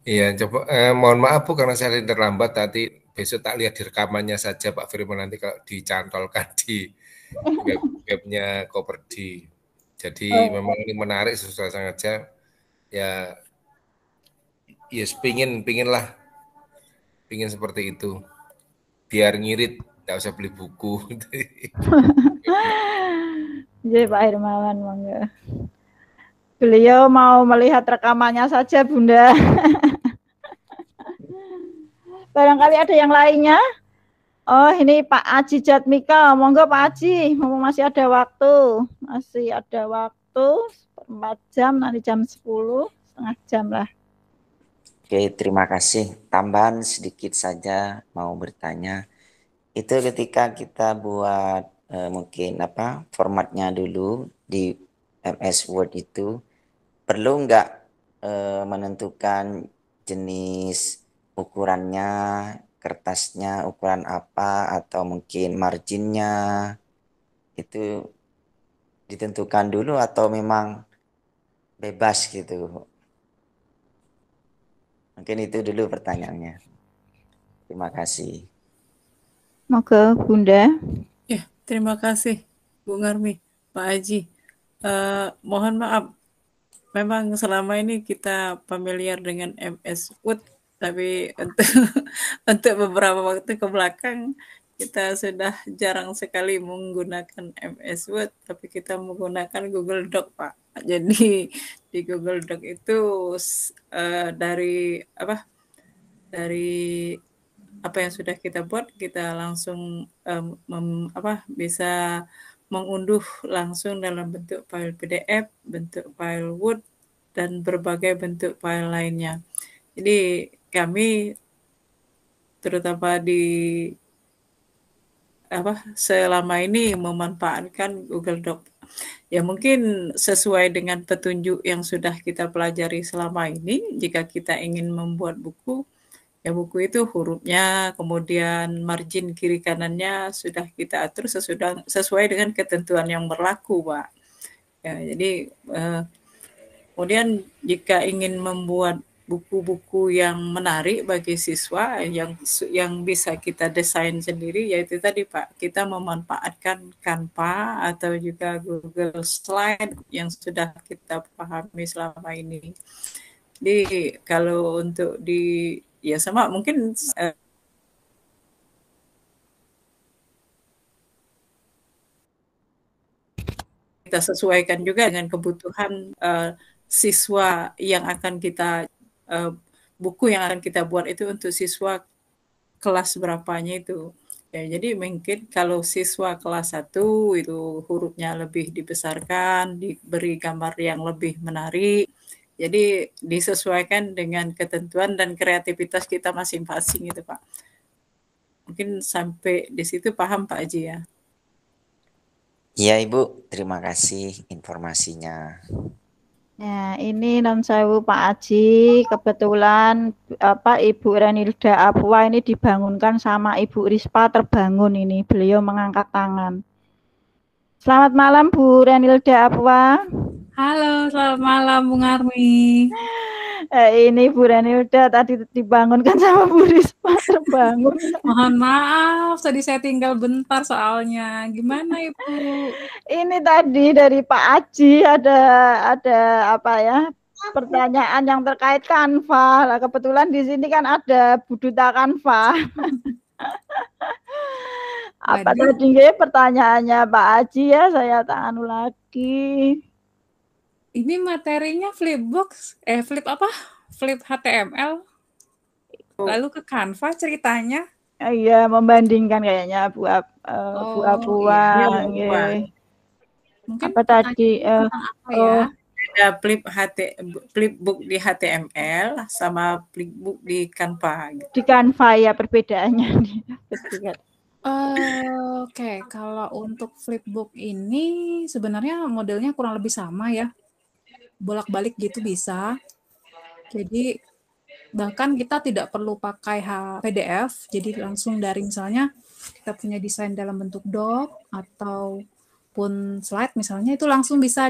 Iya, coba mohon maaf Bu karena saya terlambat tadi. Besok tak lihat di rekamannya saja Pak Firman nanti kalau dicantolkan di webnya Koperdi. Jadi memang ini menarik susah sengaja. Ya, yes, pingin seperti itu. Biar ngirit, nggak usah beli buku. Jadi Pak Hermawan monggo. Beliau mau melihat rekamannya saja, Bunda. Barangkali ada yang lainnya? Oh, ini Pak Aji Jatmiko. Monggo Pak Aji, masih ada waktu. Masih ada waktu 4 jam, nanti jam 10, setengah jam lah. Oke, terima kasih. Tambahan sedikit saja mau bertanya. Itu ketika kita buat mungkin formatnya dulu di MS Word itu, perlu nggak menentukan jenis ukurannya, kertasnya ukuran apa, atau mungkin marginnya itu ditentukan dulu atau memang bebas gitu? Mungkin itu dulu pertanyaannya. Terima kasih. Moga Bunda. Ya, terima kasih Bu Ngarmi, Pak Aji. Mohon maaf, memang selama ini kita familiar dengan MS Word, tapi untuk beberapa waktu ke belakang kita sudah jarang sekali menggunakan MS Word, tapi kita menggunakan Google Doc, Pak. Jadi di Google Doc itu dari apa yang sudah kita buat, kita langsung bisa mengunduh langsung dalam bentuk file PDF, bentuk file Word, dan berbagai bentuk file lainnya. Jadi kami terutama selama ini memanfaatkan Google Doc. Ya mungkin sesuai dengan petunjuk yang sudah kita pelajari selama ini, jika kita ingin membuat buku, ya buku itu hurufnya, kemudian margin kiri kanannya sudah kita atur sesuai dengan ketentuan yang berlaku, Pak. Ya, jadi kemudian jika ingin membuat buku-buku yang menarik bagi siswa yang bisa kita desain sendiri, yaitu tadi Pak, kita memanfaatkan Canva atau juga Google Slide yang sudah kita pahami selama ini. Jadi kalau untuk ya sama mungkin kita sesuaikan juga dengan kebutuhan siswa yang akan kita buku yang akan kita buat itu untuk siswa kelas berapanya itu. Ya, jadi mungkin kalau siswa kelas 1 itu hurufnya lebih dibesarkan, diberi gambar yang lebih menarik. Jadi disesuaikan dengan ketentuan dan kreativitas kita masing-masing itu, Pak. Mungkin sampai di situ paham Pak Aji ya? Iya Ibu, terima kasih informasinya. Ya, ini non sewu Pak Aji, kebetulan Ibu Renilda Apua ini dibangunkan sama Ibu Rispa terbangun ini, beliau mengangkat tangan. Selamat malam Bu Renilda Apua. Halo, selamat malam Bu Ngarmi. Ini Bu Renilda tadi dibangunkan sama Bu Rispa terbangun. Mohon maaf, tadi saya tinggal bentar soalnya. Gimana Ibu? Ini tadi dari Pak Aji ada pertanyaan yang terkait Canva. Lah kebetulan di sini kan ada Buduta Canva. Apa tadi pertanyaannya Pak Aji ya? Saya tanya lagi. Ini materinya flip HTML. Lalu ke Canva ceritanya. Iya, membandingkan kayaknya Bu Apua. Iya. Mungkin apa tadi? Ada flipbook di HTML sama flipbook di Canva. Gitu. Di Canva ya perbedaannya. Oke, kalau untuk flipbook ini sebenarnya modelnya kurang lebih sama ya. bolak-balik gitu bisa. Jadi bahkan kita tidak perlu pakai PDF, jadi langsung dari misalnya kita punya desain dalam bentuk doc ataupun slide misalnya, itu langsung bisa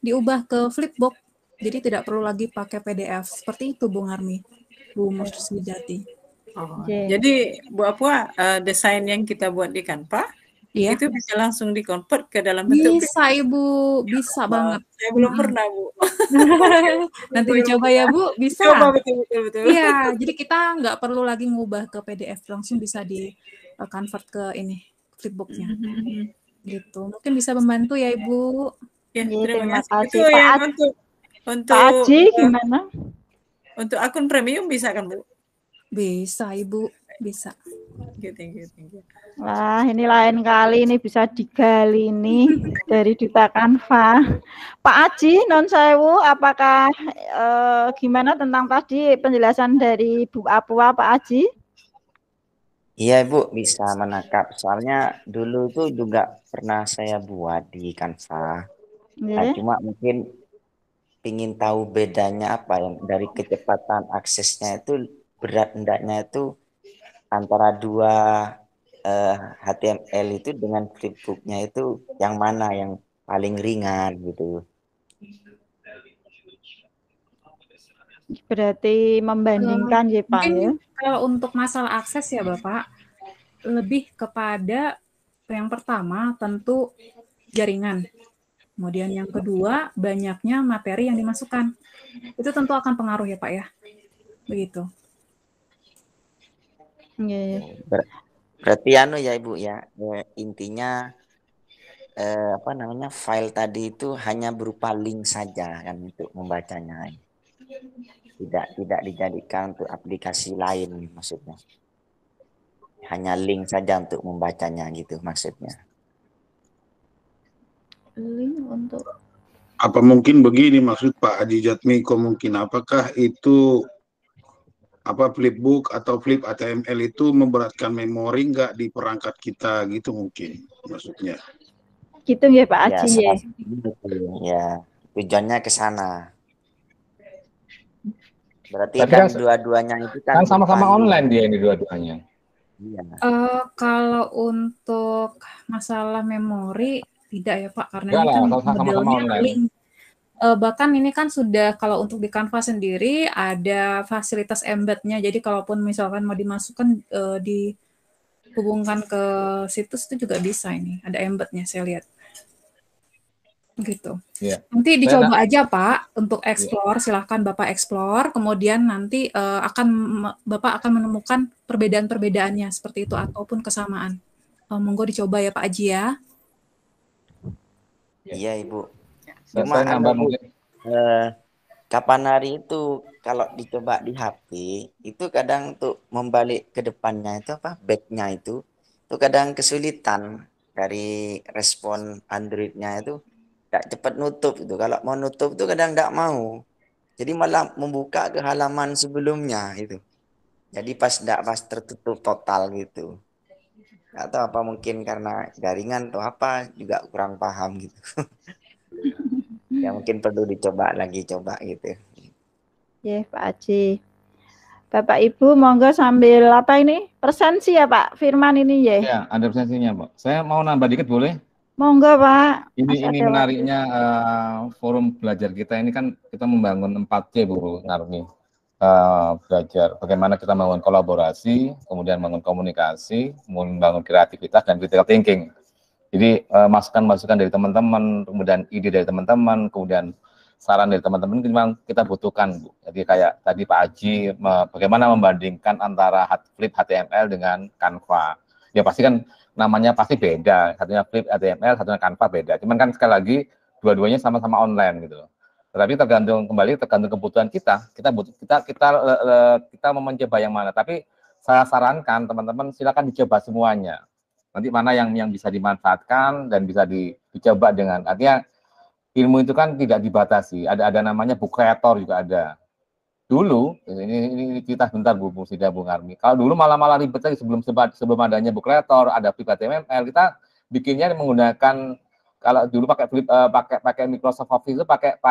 diubah ke Flipbook. Jadi tidak perlu lagi pakai PDF. Seperti itu Bung Armi, Bu Muswidati. Oh, jadi Bu Apua, desain yang kita buat di Canva Iya. itu bisa langsung di-convert ke dalam bentuk Bisa Ibu, bisa banget. Saya belum pernah, Bu. Nanti dicoba ya Bu, bisa. Coba, betul. Iya, jadi kita nggak perlu lagi ngubah ke PDF, langsung bisa di-convert ke ini, Flipbook-nya. Gitu. Mungkin bisa membantu ya Ibu. Ya, terima kasih. Itu yang untuk Pak Aji gimana? Untuk akun premium bisa kan, Bu? Bisa Ibu, bisa. Thank you. Wah, ini lain kali ini bisa digali nih dari Duta Canva. Pak Aji, non sewu, apakah gimana tentang tadi penjelasan dari Bu Apua, Pak Aji? Iya Bu, bisa menangkap. Soalnya dulu itu juga pernah saya buat di Canva. Nah, cuma mungkin ingin tahu bedanya apa yang dari kecepatan aksesnya itu berat hendaknya itu antara dua HTML itu dengan Flipbook-nya itu yang mana yang paling ringan gitu. Berarti membandingkan ya Pak ya. Kalau untuk masalah akses ya Bapak, lebih kepada yang pertama tentu jaringan. Kemudian yang kedua banyaknya materi yang dimasukkan. Itu tentu akan pengaruh ya Pak ya. Begitu. Berarti ya Ibu ya, intinya file tadi itu hanya berupa link saja kan untuk membacanya. Tidak dijadikan untuk aplikasi lain maksudnya. Hanya link saja untuk membacanya gitu maksudnya. Link untuk apa mungkin begini maksud Pak Haji Jatmiko, mungkin apakah itu Flipbook atau Flip HTML itu memberatkan memori nggak di perangkat kita gitu mungkin maksudnya. Gitu ya Pak Haji ya. Ya, tujuannya ke sana. Berarti tapi kan dua-duanya itu kan sama-sama online dia ini dua-duanya. Iya. Kalau untuk masalah memori tidak ya Pak, karena enggak ini kan sama-sama online. link. Bahkan ini kan sudah kalau untuk di Canva sendiri ada fasilitas embed-nya. Jadi kalaupun misalkan mau dimasukkan dihubungkan ke situs itu juga bisa ini. Ada embed-nya saya lihat. Gitu. Yeah. Nanti dicoba aja Pak untuk explore, silahkan Bapak explore. Kemudian nanti Bapak akan menemukan perbedaan-perbedaannya seperti itu ataupun kesamaan. monggo dicoba ya Pak Aji ya. Iya Ibu. Saya Cuma nambah mungkin. Kapan hari itu kalau dicoba di HP itu kadang tuh membalik ke depannya itu backnya itu kadang kesulitan dari respon Androidnya itu tidak cepat nutup itu. Kalau mau nutup itu kadang tidak mau. Jadi malah membuka ke halaman sebelumnya itu. Jadi pas tertutup total gitu. Atau apa mungkin karena jaringan atau apa juga kurang paham gitu. Ya mungkin perlu dicoba gitu. Ya Pak Haji. Bapak Ibu monggo sambil apa ini? Presensi ya Pak Firman ini ya. Ya, ada presensinya Pak. Saya mau nambah dikit boleh? Monggo Pak. Ini menariknya forum belajar kita ini kan kita membangun 4C Bu Narmi. Belajar bagaimana kita membangun kolaborasi, kemudian membangun komunikasi, membangun kreativitas dan critical thinking. Jadi masukan-masukan dari teman-teman, kemudian ide dari teman-teman, kemudian saran dari teman-teman memang kita butuhkan, Bu. Jadi kayak tadi Pak Haji, bagaimana membandingkan antara Flip HTML dengan Canva. Ya pasti kan namanya pasti beda, satunya Flip HTML, satunya Canva beda. Cuman kan sekali lagi dua-duanya sama-sama online gitu. Tetapi tergantung kebutuhan kita. Kita mau mencoba yang mana. Tapi saya sarankan teman-teman silakan dicoba semuanya. Nanti mana yang bisa dimanfaatkan dan bisa dicoba dengan artinya ilmu itu kan tidak dibatasi. Ada namanya book creator juga ada. Dulu ini kita sebentar Bu Sida Bung Armi. Kalau dulu malah ribet lagi sebelum adanya book creator, ada Flip HTML, kita bikinnya menggunakan kalau dulu pakai Microsoft Office itu pakai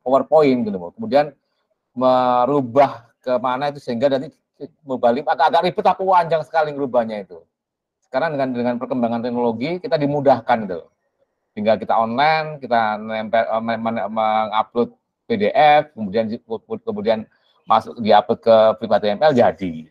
PowerPoint gitu Bu. Kemudian merubah ke mana itu sehingga nanti berbalik agak ribet tapi panjang sekali merubahnya itu. Sekarang dengan perkembangan teknologi kita dimudahkan gitu. Tinggal kita online, kita mengupload PDF, kemudian masuk diupload ke Prima.tmpl jadi.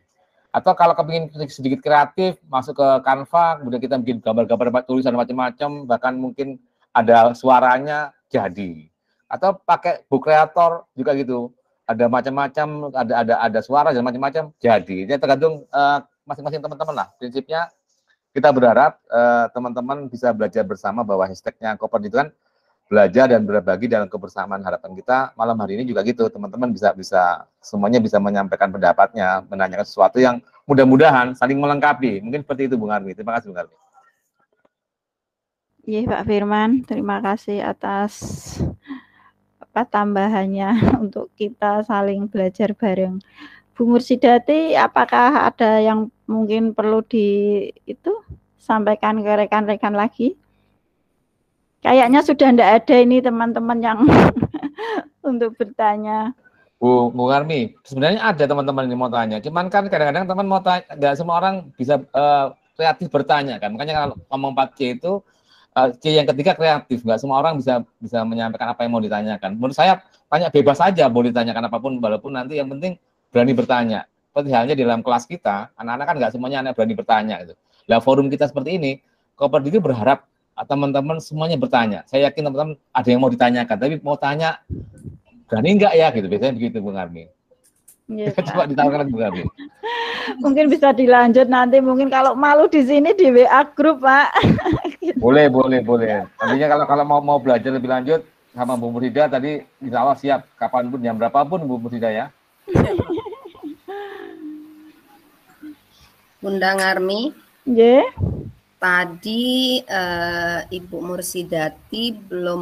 Atau kalau kepingin sedikit kreatif, masuk ke Canva, kemudian kita bikin gambar-gambar tulisan macam-macam, bahkan mungkin ada suaranya jadi. Atau pakai Book Creator juga gitu. Ada macam-macam, ada suara dan macam-macam jadi. Jadi tergantung masing-masing teman-teman lah. Prinsipnya kita berharap teman-teman bisa belajar bersama bahwa hashtagnya Koper itu kan belajar dan berbagi dalam kebersamaan. Harapan kita malam hari ini juga gitu, teman-teman bisa semuanya bisa menyampaikan pendapatnya, menanyakan sesuatu yang mudah-mudahan saling melengkapi. Mungkin seperti itu Bung Armi. Terima kasih Bung Armi. Iya Pak Firman, terima kasih atas tambahannya untuk kita saling belajar bareng. Bu Mursidati, apakah ada yang mungkin perlu sampaikan ke rekan-rekan lagi? Kayaknya sudah tidak ada ini teman-teman yang untuk bertanya. Bung Armi, sebenarnya ada teman-teman yang mau tanya. Cuman kan kadang-kadang teman mau tanya, nggak semua orang bisa kreatif bertanya kan. Makanya kalau ngomong 4C itu C yang ketiga kreatif. Nggak semua orang bisa menyampaikan apa yang mau ditanyakan. Menurut saya tanya bebas saja, boleh ditanyakan apapun, walaupun nanti yang penting berani bertanya. Seperti halnya di dalam kelas kita, anak-anak kan nggak semuanya anak berani bertanya. Gitu. Nah forum kita seperti ini, Koper itu berharap teman-teman semuanya bertanya. Saya yakin teman-teman ada yang mau ditanyakan, tapi mau tanya berani enggak ya gitu. Biasanya begitu Bung Armi. Ya, coba ditawarkan Bung Armi. Mungkin bisa dilanjut nanti. Mungkin kalau malu di sini di WA grup Pak. Boleh. Nantinya kalau mau belajar lebih lanjut sama Bu Mursida tadi, insya Allah siap kapanpun jam berapapun Bu Mursida ya. Bunda Ngarmi. Yeah. Tadi Ibu Mursidati belum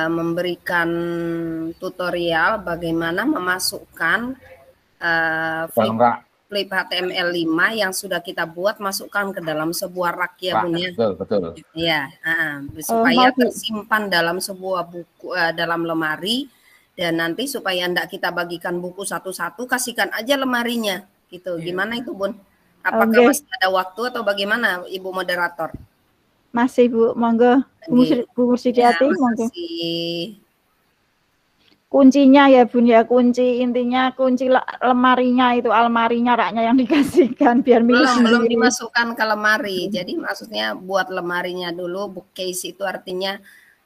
memberikan tutorial bagaimana memasukkan flip HTML5 yang sudah kita buat masukkan ke dalam sebuah rak ya Bun ya. Betul. Ya, supaya tersimpan dalam sebuah buku dalam lemari dan nanti supaya enggak kita bagikan buku satu-satu, kasihkan aja lemarinya gitu. Gimana itu Bun? Apakah masih ada waktu atau bagaimana Ibu Moderator? Masih Bu, monggo. Bu Mursidati, monggo. Kuncinya ya Bun ya, intinya kunci lemarinya itu, almarinya, raknya yang dikasihkan biar belum dimasukkan ke lemari. Jadi maksudnya buat lemarinya dulu, bookcase itu artinya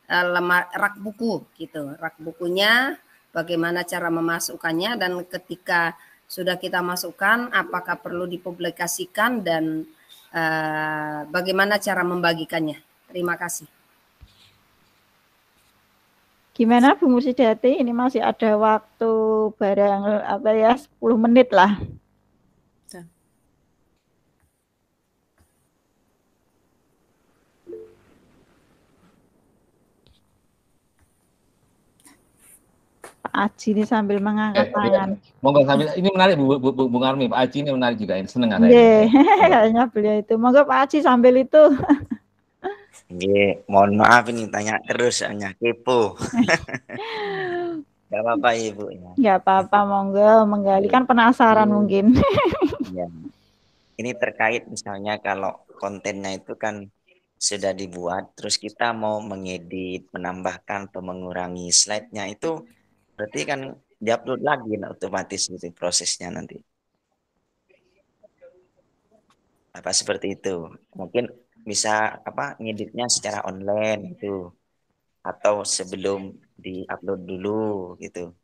rak buku gitu. Rak bukunya bagaimana cara memasukkannya dan ketika sudah kita masukkan, apakah perlu dipublikasikan dan bagaimana cara membagikannya. Terima kasih. Gimana Bu Mursidati? Ini masih ada waktu barang 10 menit lah. Pak Aji ini sambil mengangkat tangan. Monggo sambil, ini menarik Bung Armi, Pak Aji ini menarik juga, ini seneng ada. Kayaknya beliau itu. Monggo Pak Aji sambil itu. Mohon maaf ini tanya terus hanya kepo. Gak apa-apa Ibu ya. Gak apa-apa, monggo menggali kan penasaran mungkin. Ya. Ini terkait misalnya kalau kontennya itu kan sudah dibuat, terus kita mau mengedit, menambahkan atau mengurangi slide-nya itu berarti kan diupload lagi otomatis gitu prosesnya nanti. Apa seperti itu? Mungkin bisa ngeditnya secara online gitu. Atau sebelum diupload dulu gitu.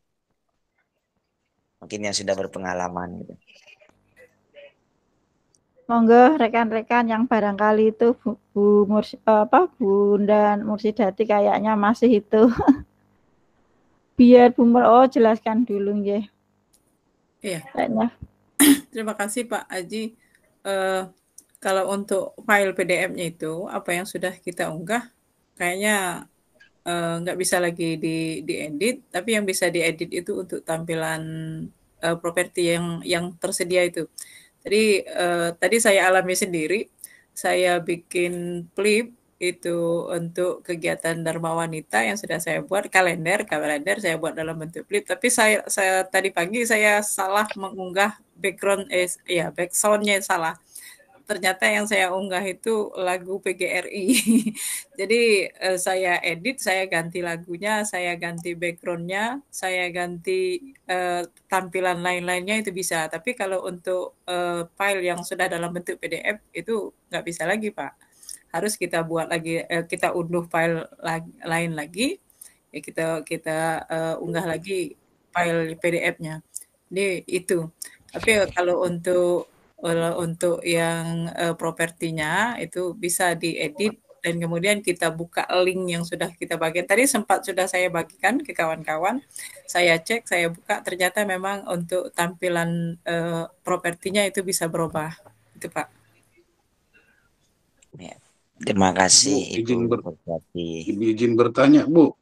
Mungkin yang sudah berpengalaman gitu. Monggo rekan-rekan yang barangkali itu Bunda Mursidati kayaknya masih itu. Biar jelaskan dulu ya. Iya. Kayaknya. Terima kasih Pak Aji. Kalau untuk file PDF-nya itu apa yang sudah kita unggah kayaknya nggak bisa lagi diedit, tapi yang bisa diedit itu untuk tampilan properti yang tersedia itu. Jadi tadi saya alami sendiri, saya bikin flip itu untuk kegiatan Dharma Wanita yang sudah saya buat, kalender saya buat dalam bentuk flip. Tapi saya tadi pagi saya salah mengunggah back sound-nya salah. Ternyata yang saya unggah itu lagu PGRI. Jadi saya edit, saya ganti lagunya, saya ganti background-nya, saya ganti tampilan lain-lainnya itu bisa. Tapi kalau untuk file yang sudah dalam bentuk PDF itu nggak bisa lagi, Pak. Harus kita buat lagi, kita unduh file lain lagi, ya kita unggah lagi file PDF-nya. Jadi itu. Tapi kalau untuk yang propertinya itu bisa diedit dan kemudian kita buka link yang sudah kita bagikan. Tadi sudah saya bagikan ke kawan-kawan. Saya cek, saya buka, ternyata memang untuk tampilan propertinya itu bisa berubah. Itu Pak. Ya. Terima kasih Bu, Ibu. izin bertanya, Bu.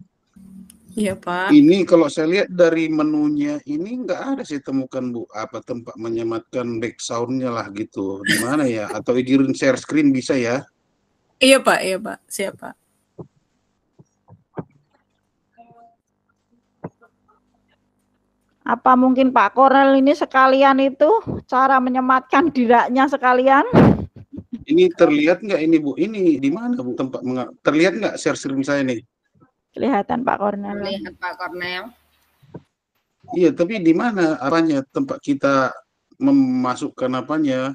Iya Pak. Ini kalau saya lihat dari menunya ini nggak ada saya temukan, Bu, apa tempat menyematkan back sound-nya lah gitu. Di mana ya? Atau izin share screen bisa ya? Iya Pak, siap Pak. Apa mungkin Pak Kornel ini sekalian itu cara menyematkan diraknya sekalian? Ini terlihat nggak ini, Bu? Ini di mana, Bu, tempat terlihat nggak share screen saya nih? Kelihatan Pak Kornel. Lihat Pak Kornel. Iya, tapi di mana apanya tempat kita memasukkan apanya?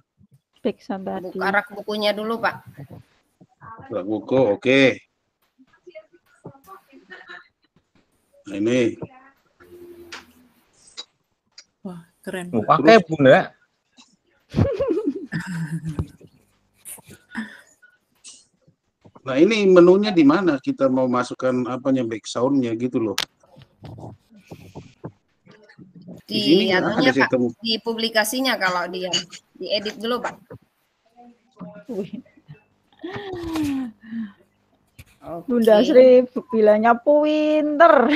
Back sound tadi. Buka rak bukunya dulu, Pak. Rak buku, oke. Nah, ini. Wah, keren. Pakai Bunda. Nah, ini menunya di mana kita mau masukkan apanya back sound-nya gitu loh. Di anunya Pak, di publikasinya kalau dia diedit dulu, Pak. Bunda Sri bilangnya pinter.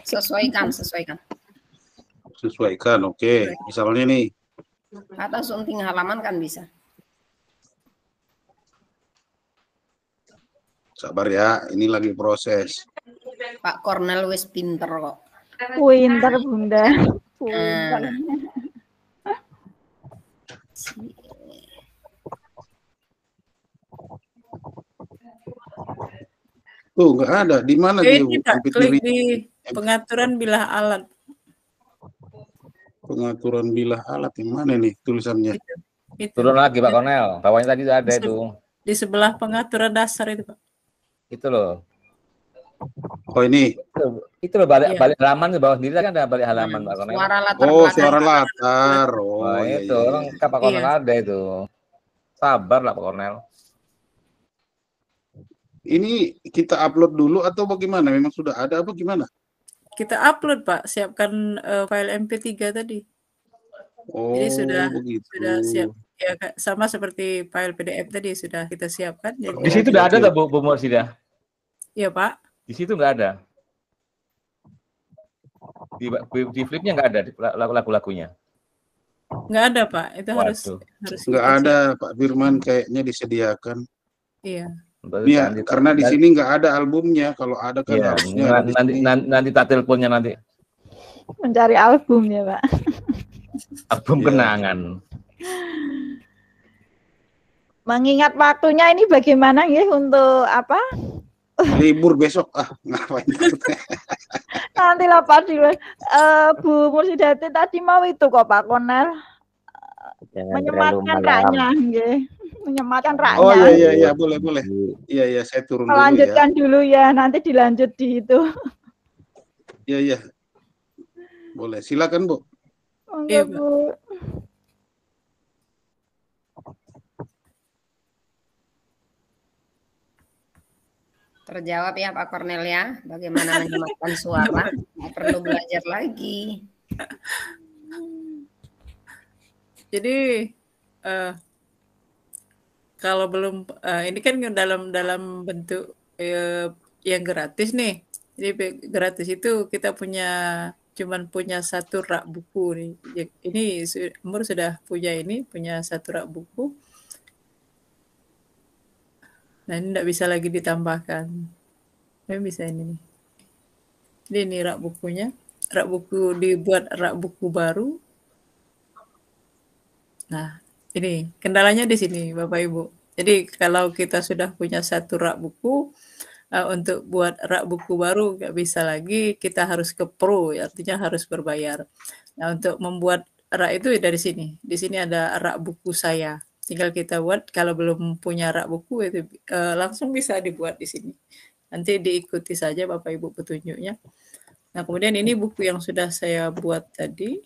Sesuaikan. Sesuaikan, oke. Misalnya nih. Atau sunting halaman kan bisa. Sabar ya, ini lagi proses. Pak Kornel wis pinter kok. Pinter Bunda. Pinter. Tuh, nggak ada. Di mana dia, Bu? Klik di pengaturan bilah alat. Pengaturan bilah alat yang mana nih tulisannya? Itu. Turun lagi Pak Kornel. Bawahnya tadi ada itu. Di sebelah pengaturan dasar itu, Pak. Itu loh. Oh ini. Itu loh balik halaman di bawah sendiri kan ada balik halaman Pak Kornel. Suara latar suara latar. Oh, itu lengkap Pak Kornel ada itu. Sabar lah Pak Kornel. Ini kita upload dulu atau bagaimana? Memang sudah ada apa gimana? Kita upload Pak, siapkan file MP3 tadi. Oh, jadi sudah siap. Ya sama seperti file PDF tadi sudah kita siapkan. Jadi di situ nggak ada Bu Mursida? Iya Pak. Di situ nggak ada. Di flipnya nggak ada lagu-lagunya. Nggak ada Pak. Itu harus nggak ada Pak Firman kayaknya disediakan. Iya. Iya, karena di sini nggak ada albumnya. Kalau ada kan harusnya. Nanti tak teleponnya nanti. Mencari albumnya Pak. Album kenangan. Mengingat waktunya ini bagaimana ya untuk apa? Libur besok ngapain? Nanti lah Pak Bu Mursidati tadi mau itu kok Pak Kornel menyematkan raknya, menyematkan raknya. Oh iya boleh. Iya saya turun dulu. Lanjutkan dulu ya, nanti dilanjut di itu. Iya. Boleh, silakan Bu. Iya Bu. Terjawab ya Pak Kornel ya, bagaimana menyematkan suara, nggak perlu belajar lagi. Jadi kalau belum ini kan dalam bentuk yang gratis nih. Jadi gratis itu kita cuman punya satu rak buku nih. Ini Umur sudah punya satu rak buku. Nah, ini tidak bisa lagi ditambahkan. Ini bisa ini nih. Jadi ini rak bukunya. Rak buku dibuat rak buku baru. Nah, ini kendalanya di sini, Bapak Ibu. Jadi kalau kita sudah punya satu rak buku, untuk buat rak buku baru nggak bisa lagi, kita harus ke Pro, artinya harus berbayar. Nah, untuk membuat rak itu dari sini. Di sini ada rak buku saya. Tinggal kita buat, kalau belum punya rak buku itu langsung bisa dibuat di sini. Nanti diikuti saja Bapak Ibu petunjuknya. Nah, kemudian ini buku yang sudah saya buat tadi.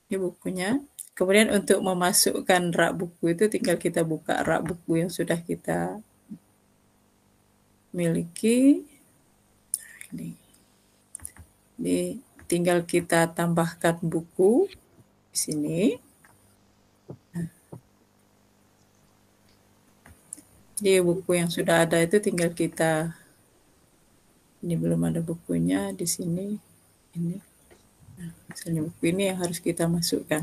Ini bukunya. Kemudian untuk memasukkan rak buku itu tinggal kita buka rak buku yang sudah kita miliki. Ini tinggal kita tambahkan buku di sini. Jadi buku yang sudah ada itu tinggal kita, ini belum ada bukunya di sini, ini. Nah, misalnya buku ini yang harus kita masukkan.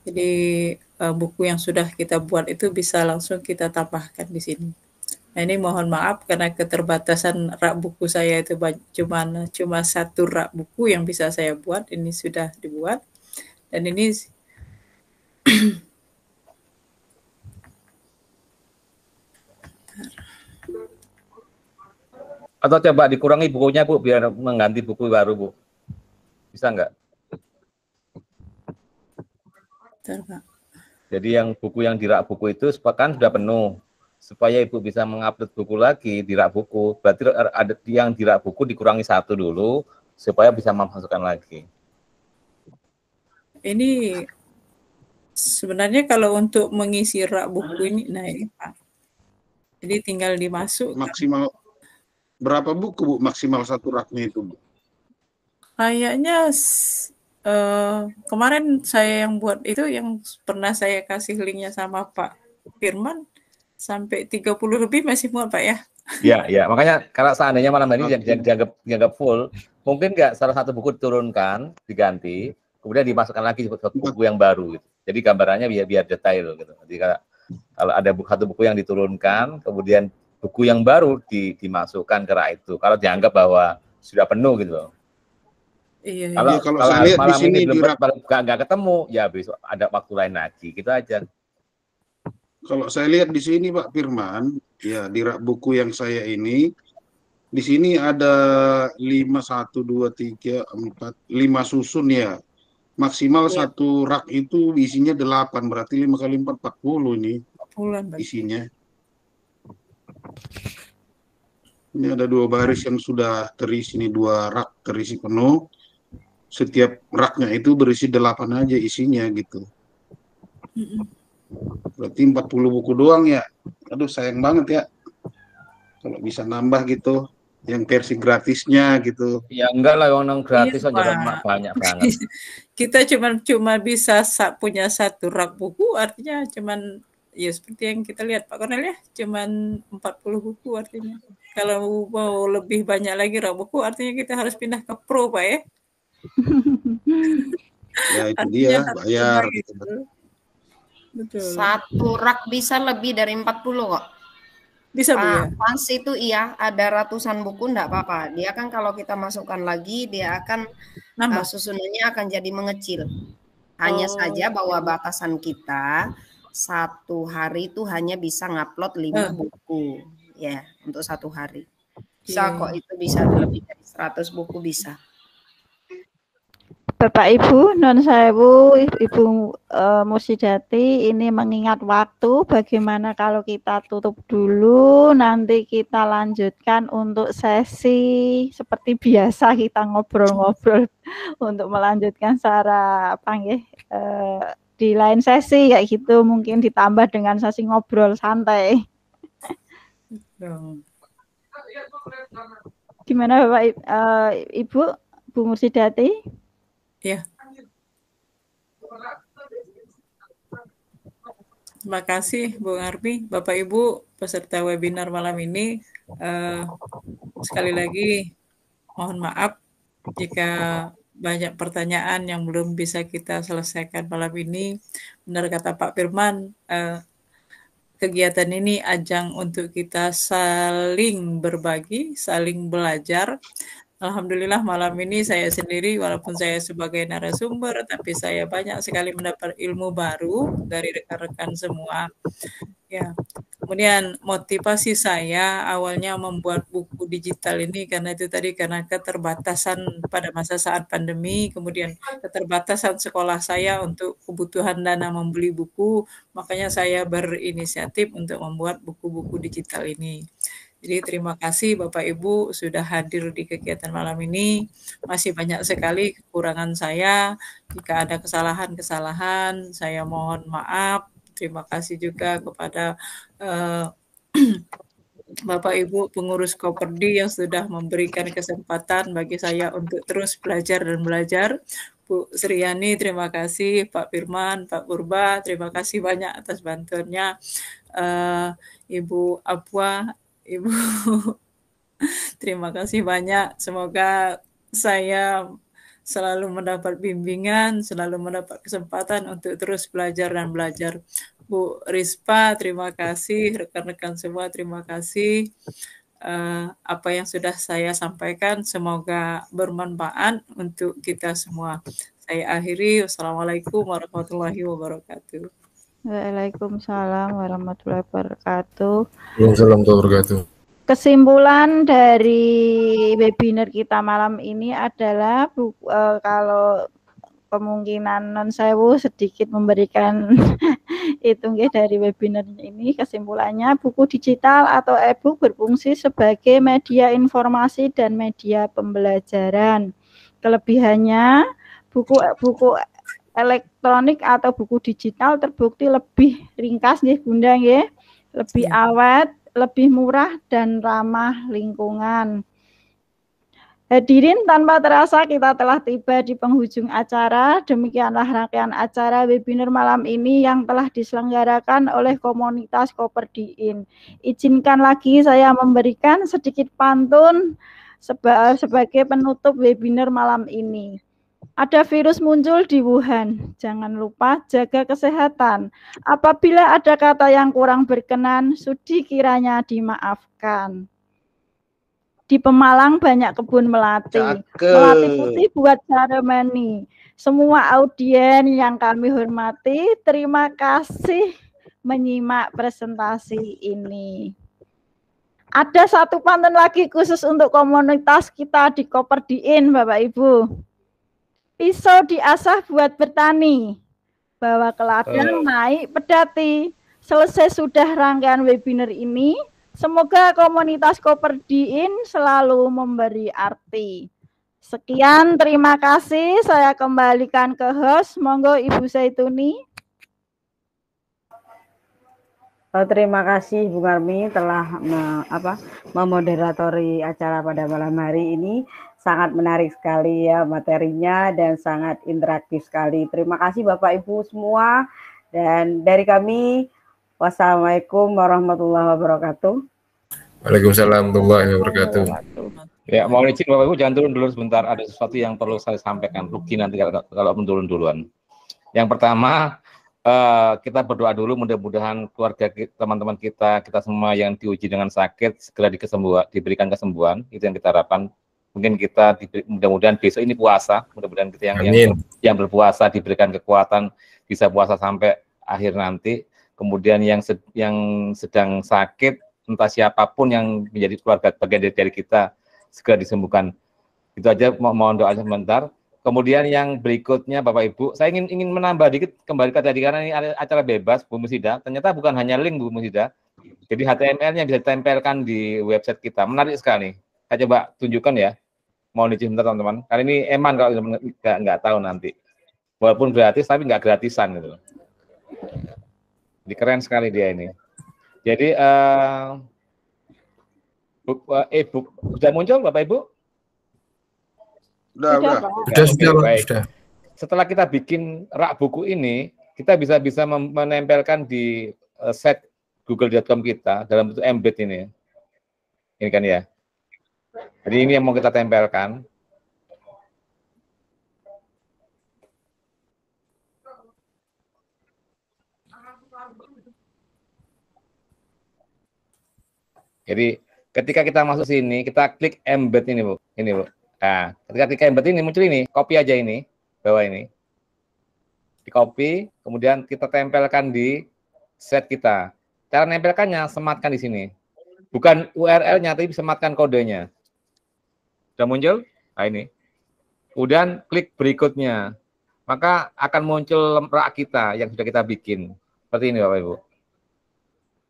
Jadi buku yang sudah kita buat itu bisa langsung kita tambahkan di sini. Nah, ini mohon maaf karena keterbatasan rak buku saya itu cuma satu rak buku yang bisa saya buat. Ini sudah dibuat dan ini Atau coba dikurangi bukunya, Bu, biar mengganti buku baru, Bu. Bisa nggak? Jadi yang buku yang di rak buku itu kan sudah penuh. Supaya Ibu bisa mengupload buku lagi di rak buku, berarti ada yang di rak buku dikurangi satu dulu, supaya bisa memasukkan lagi. Ini sebenarnya kalau untuk mengisi rak buku ini, nah ini Pak. Jadi tinggal dimasuk. Maksimal berapa buku, Bu? Maksimal satu raknya itu, Bu? Kayaknya kemarin saya yang buat itu, yang pernah saya kasih linknya sama Pak Firman, sampai 30 lebih masih muat, Pak, ya? Ya, makanya kalau seandainya malam hari dianggap full, mungkin nggak salah satu buku diturunkan, diganti, kemudian dimasukkan lagi satu buku yang baru, gitu. Jadi gambarannya biar detail, gitu. Jadi kalau ada satu buku yang diturunkan, kemudian buku yang baru dimasukkan ke rak itu, kalau dianggap bahwa sudah penuh, gitu loh. Iya. Kalau saya lihat malam ini belum nggak ketemu, ya besok ada waktu lain lagi, gitu aja. Kalau saya lihat di sini Pak Firman, ya di rak buku yang saya ini, di sini ada 5, 1, 2, 3, 4, 5 susun ya. Maksimal satu rak itu isinya 8, berarti 5 kali 4, 40 ini isinya. Ini ada 2 baris yang sudah terisi, ini 2 rak terisi penuh. Setiap raknya itu berisi 8 aja isinya gitu. Berarti 40 buku doang ya. Aduh sayang banget ya. Kalau bisa nambah gitu, yang versi gratisnya gitu. Ya enggak lah, yang gratis aja banyak banget. Kita cuma bisa punya satu rak buku, artinya cuman ya seperti yang kita lihat Pak Kornel ya, cuman 40 buku artinya. Kalau mau lebih banyak lagi rak buku, artinya kita harus pindah ke Pro, Pak ya. Ya itu dia, bayar gitu. Betul. Satu rak bisa lebih dari 40 kok. Bisa, Bu, ya? Pas itu iya, ada ratusan buku enggak apa-apa. Dia kan kalau kita masukkan lagi, dia akan susunannya akan jadi mengecil. Hanya saja bahwa batasan kita satu hari itu hanya bisa ngupload 5 buku ya untuk satu hari. Bisa kok, itu bisa lebih dari 100 buku bisa. Bapak Ibu, non sewu, Ibu Musidati, ini mengingat waktu, bagaimana kalau kita tutup dulu, nanti kita lanjutkan untuk sesi seperti biasa kita ngobrol-ngobrol untuk melanjutkan secara di lain sesi kayak gitu, mungkin ditambah dengan sesi ngobrol santai. Gimana Bapak Ibu, Bu Musidati? Ya. Terima kasih Bu Armi, Bapak Ibu peserta webinar malam ini. Sekali lagi mohon maaf jika banyak pertanyaan yang belum bisa kita selesaikan malam ini, benar kata Pak Firman, kegiatan ini ajang untuk kita saling berbagi, saling belajar. Alhamdulillah malam ini saya sendiri, walaupun saya sebagai narasumber, tapi saya banyak sekali mendapat ilmu baru dari rekan-rekan semua. Ya, kemudian motivasi saya awalnya membuat buku digital ini karena itu tadi, karena keterbatasan pada masa saat pandemi, kemudian keterbatasan sekolah saya untuk kebutuhan dana membeli buku, makanya saya berinisiatif untuk membuat buku-buku digital ini. Jadi terima kasih Bapak Ibu sudah hadir di kegiatan malam ini. Masih banyak sekali kekurangan saya. Jika ada kesalahan-kesalahan, saya mohon maaf. Terima kasih juga kepada Bapak Ibu pengurus Koperdi yang sudah memberikan kesempatan bagi saya untuk terus belajar dan belajar. Bu Sriani, terima kasih. Pak Firman, Pak Purba, terima kasih banyak atas bantuannya. Ibu Apwa, Ibu, terima kasih banyak. Semoga saya selalu mendapat bimbingan, selalu mendapat kesempatan untuk terus belajar dan belajar. Bu Rispa, terima kasih. Rekan-rekan semua, terima kasih. Apa yang sudah saya sampaikan semoga bermanfaat untuk kita semua. Saya akhiri. Wassalamualaikum warahmatullahi wabarakatuh. Waalaikumsalam warahmatullahi wabarakatuh. Waalaikumsalam warahmatullahi wabarakatuh. Kesimpulan dari webinar kita malam ini adalah kalau kemungkinan non sewu sedikit memberikan itu dari webinar ini, kesimpulannya buku digital atau e-book berfungsi sebagai media informasi dan media pembelajaran. Kelebihannya buku elektronik atau buku digital terbukti lebih ringkas nggih Bunda nggih, lebih awet, lebih murah dan ramah lingkungan. Hadirin, tanpa terasa kita telah tiba di penghujung acara. Demikianlah rangkaian acara webinar malam ini yang telah diselenggarakan oleh komunitas Koperdiin. Izinkan lagi saya memberikan sedikit pantun sebagai penutup webinar malam ini. Ada virus muncul di Wuhan, jangan lupa jaga kesehatan. Apabila ada kata yang kurang berkenan, sudi kiranya dimaafkan. Di Pemalang banyak kebun melati. Melati putih buat ceremony. Semua audien yang kami hormati, terima kasih menyimak presentasi ini. Ada satu pantun lagi khusus untuk komunitas kita di Koperdiin, Bapak Ibu. Pisau diasah buat bertani, bawa ke ladang naik pedati. Selesai sudah rangkaian webinar ini. Semoga komunitas Koperdiin selalu memberi arti. Sekian, terima kasih. Saya kembalikan ke host. Monggo Ibu Zaituni. Terima kasih Bu Karmi telah memoderatori acara pada malam hari ini. Sangat menarik sekali ya materinya dan sangat interaktif sekali. Terima kasih Bapak Ibu semua. Dan dari kami, wassalamualaikum warahmatullahi wabarakatuh. Waalaikumsalam warahmatullahi wabarakatuh. Ya, mohon izin Bapak Ibu jangan turun dulu sebentar. Ada sesuatu yang perlu saya sampaikan. Rugi nanti kalau menurun duluan. Yang pertama, kita berdoa dulu mudah-mudahan keluarga teman-teman kita semua yang diuji dengan sakit segera diberikan kesembuhan. Itu yang kita harapkan. Mungkin kita mudah-mudahan besok ini puasa, mudah-mudahan kita yang berpuasa diberikan kekuatan bisa puasa sampai akhir nanti. Kemudian yang sedang sakit, entah siapapun yang menjadi keluarga bagian dari kita segera disembuhkan. Itu aja, mohon doa sebentar. Kemudian yang berikutnya Bapak Ibu, saya ingin menambah dikit kembali ke tadi karena ini acara bebas Bu Musida. Ternyata bukan hanya link Bu Musida. Jadi HTML-nya bisa ditempelkan di website kita. Menarik sekali. Saya coba tunjukkan ya. Mohon izin sebentar teman-teman. Karena ini eman kalau nggak tahu nanti. Walaupun gratis tapi nggak gratisan gitu. Jadi keren sekali dia ini. Jadi e-book sudah muncul Bapak Ibu? Sudah. Setelah kita bikin rak buku ini, kita bisa menempelkan di site google.com kita dalam bentuk embed ini. Ini kan ya. Jadi ini yang mau kita tempelkan. Jadi ketika kita masuk sini, kita klik embed ini Bu. Ini Bu. Nah, ketika klik embed ini muncul ini, copy aja ini, bawah ini. Di copy, kemudian kita tempelkan di set kita. Cara nempelkannya sematkan di sini. Bukan URL-nya, tapi sematkan kodenya. Sudah muncul? Nah ini. Kemudian klik berikutnya. Maka akan muncul rak kita yang sudah kita bikin. Seperti ini Bapak Ibu.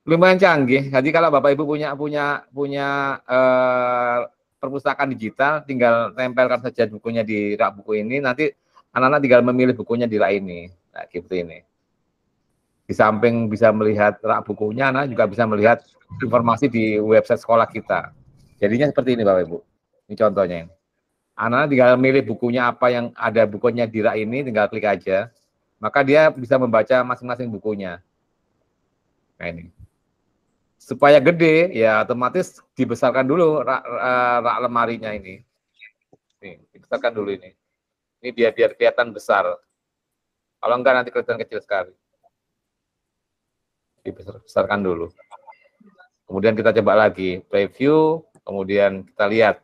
Lumayan canggih. Jadi kalau Bapak Ibu punya perpustakaan digital, tinggal tempelkan saja bukunya di rak buku ini. Nanti anak-anak tinggal memilih bukunya di rak ini. Nah, gitu ini. Di samping bisa melihat rak bukunya, anak juga bisa melihat informasi di website sekolah kita. Jadinya seperti ini Bapak Ibu. Ini contohnya. Anak-anak tinggal milih bukunya apa yang ada bukunya di rak ini, tinggal klik aja. Maka dia bisa membaca masing-masing bukunya. Nah ini. Supaya gede, ya otomatis dibesarkan dulu rak lemarinya ini. Nih, dibesarkan dulu ini. Ini biar kelihatan besar. Kalau enggak nanti kelihatan kecil sekali. Dibesarkan dulu. Kemudian kita coba lagi preview, kemudian kita lihat.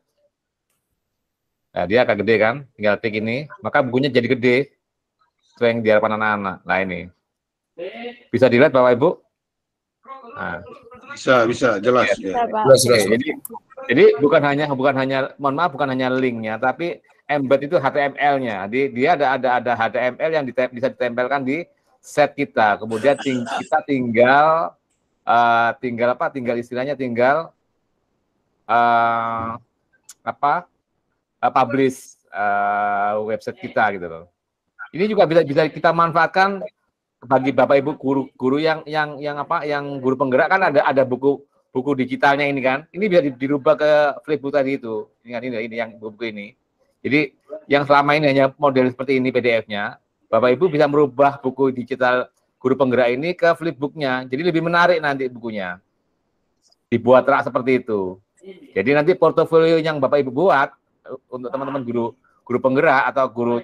Nah, dia agak gede kan? Tinggal klik ini, maka bukunya jadi gede. Itu yang diharapkan anak-anak. Nah, ini. Bisa dilihat Bapak Ibu? Nah. Bisa, jelas. Ya. Jelas. Jadi bukan hanya mohon maaf bukan hanya linknya, tapi embed itu HTML-nya. Dia ada HTML yang bisa ditempelkan di set kita. Kemudian kita tinggal publish website kita gitu loh. Ini juga bisa kita manfaatkan bagi Bapak Ibu guru yang guru penggerak kan ada buku digitalnya ini kan. Ini bisa dirubah ke flipbook tadi itu. Ini yang buku ini. Jadi yang selama ini hanya model seperti ini PDF-nya, Bapak Ibu bisa merubah buku digital guru penggerak ini ke flipbooknya. Jadi lebih menarik nanti bukunya. Dibuat rak seperti itu. Jadi nanti portofolio yang Bapak Ibu buat untuk teman-teman guru penggerak atau guru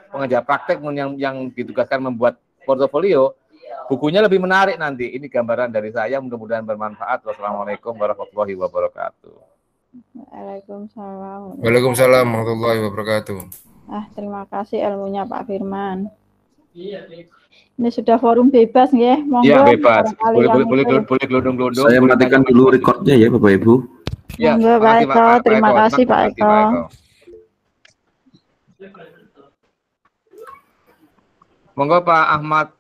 pengajar praktek yang ditugaskan membuat portofolio, bukunya lebih menarik nanti. Ini gambaran dari saya, mudah-mudahan bermanfaat. Wassalamualaikum warahmatullahi wabarakatuh. Waalaikumsalam. Waalaikumsalam warahmatullahi wabarakatuh. Terima kasih ilmunya Pak Firman. Ini sudah forum bebas ya, monggo. Iya, bebas. Boleh gelundung-gelundung. Saya matikan dulu recordnya ya Bapak Ibu. Ya, monggo Pak Eko, terima kasih Pak Eko. Monggo Pak Ahmad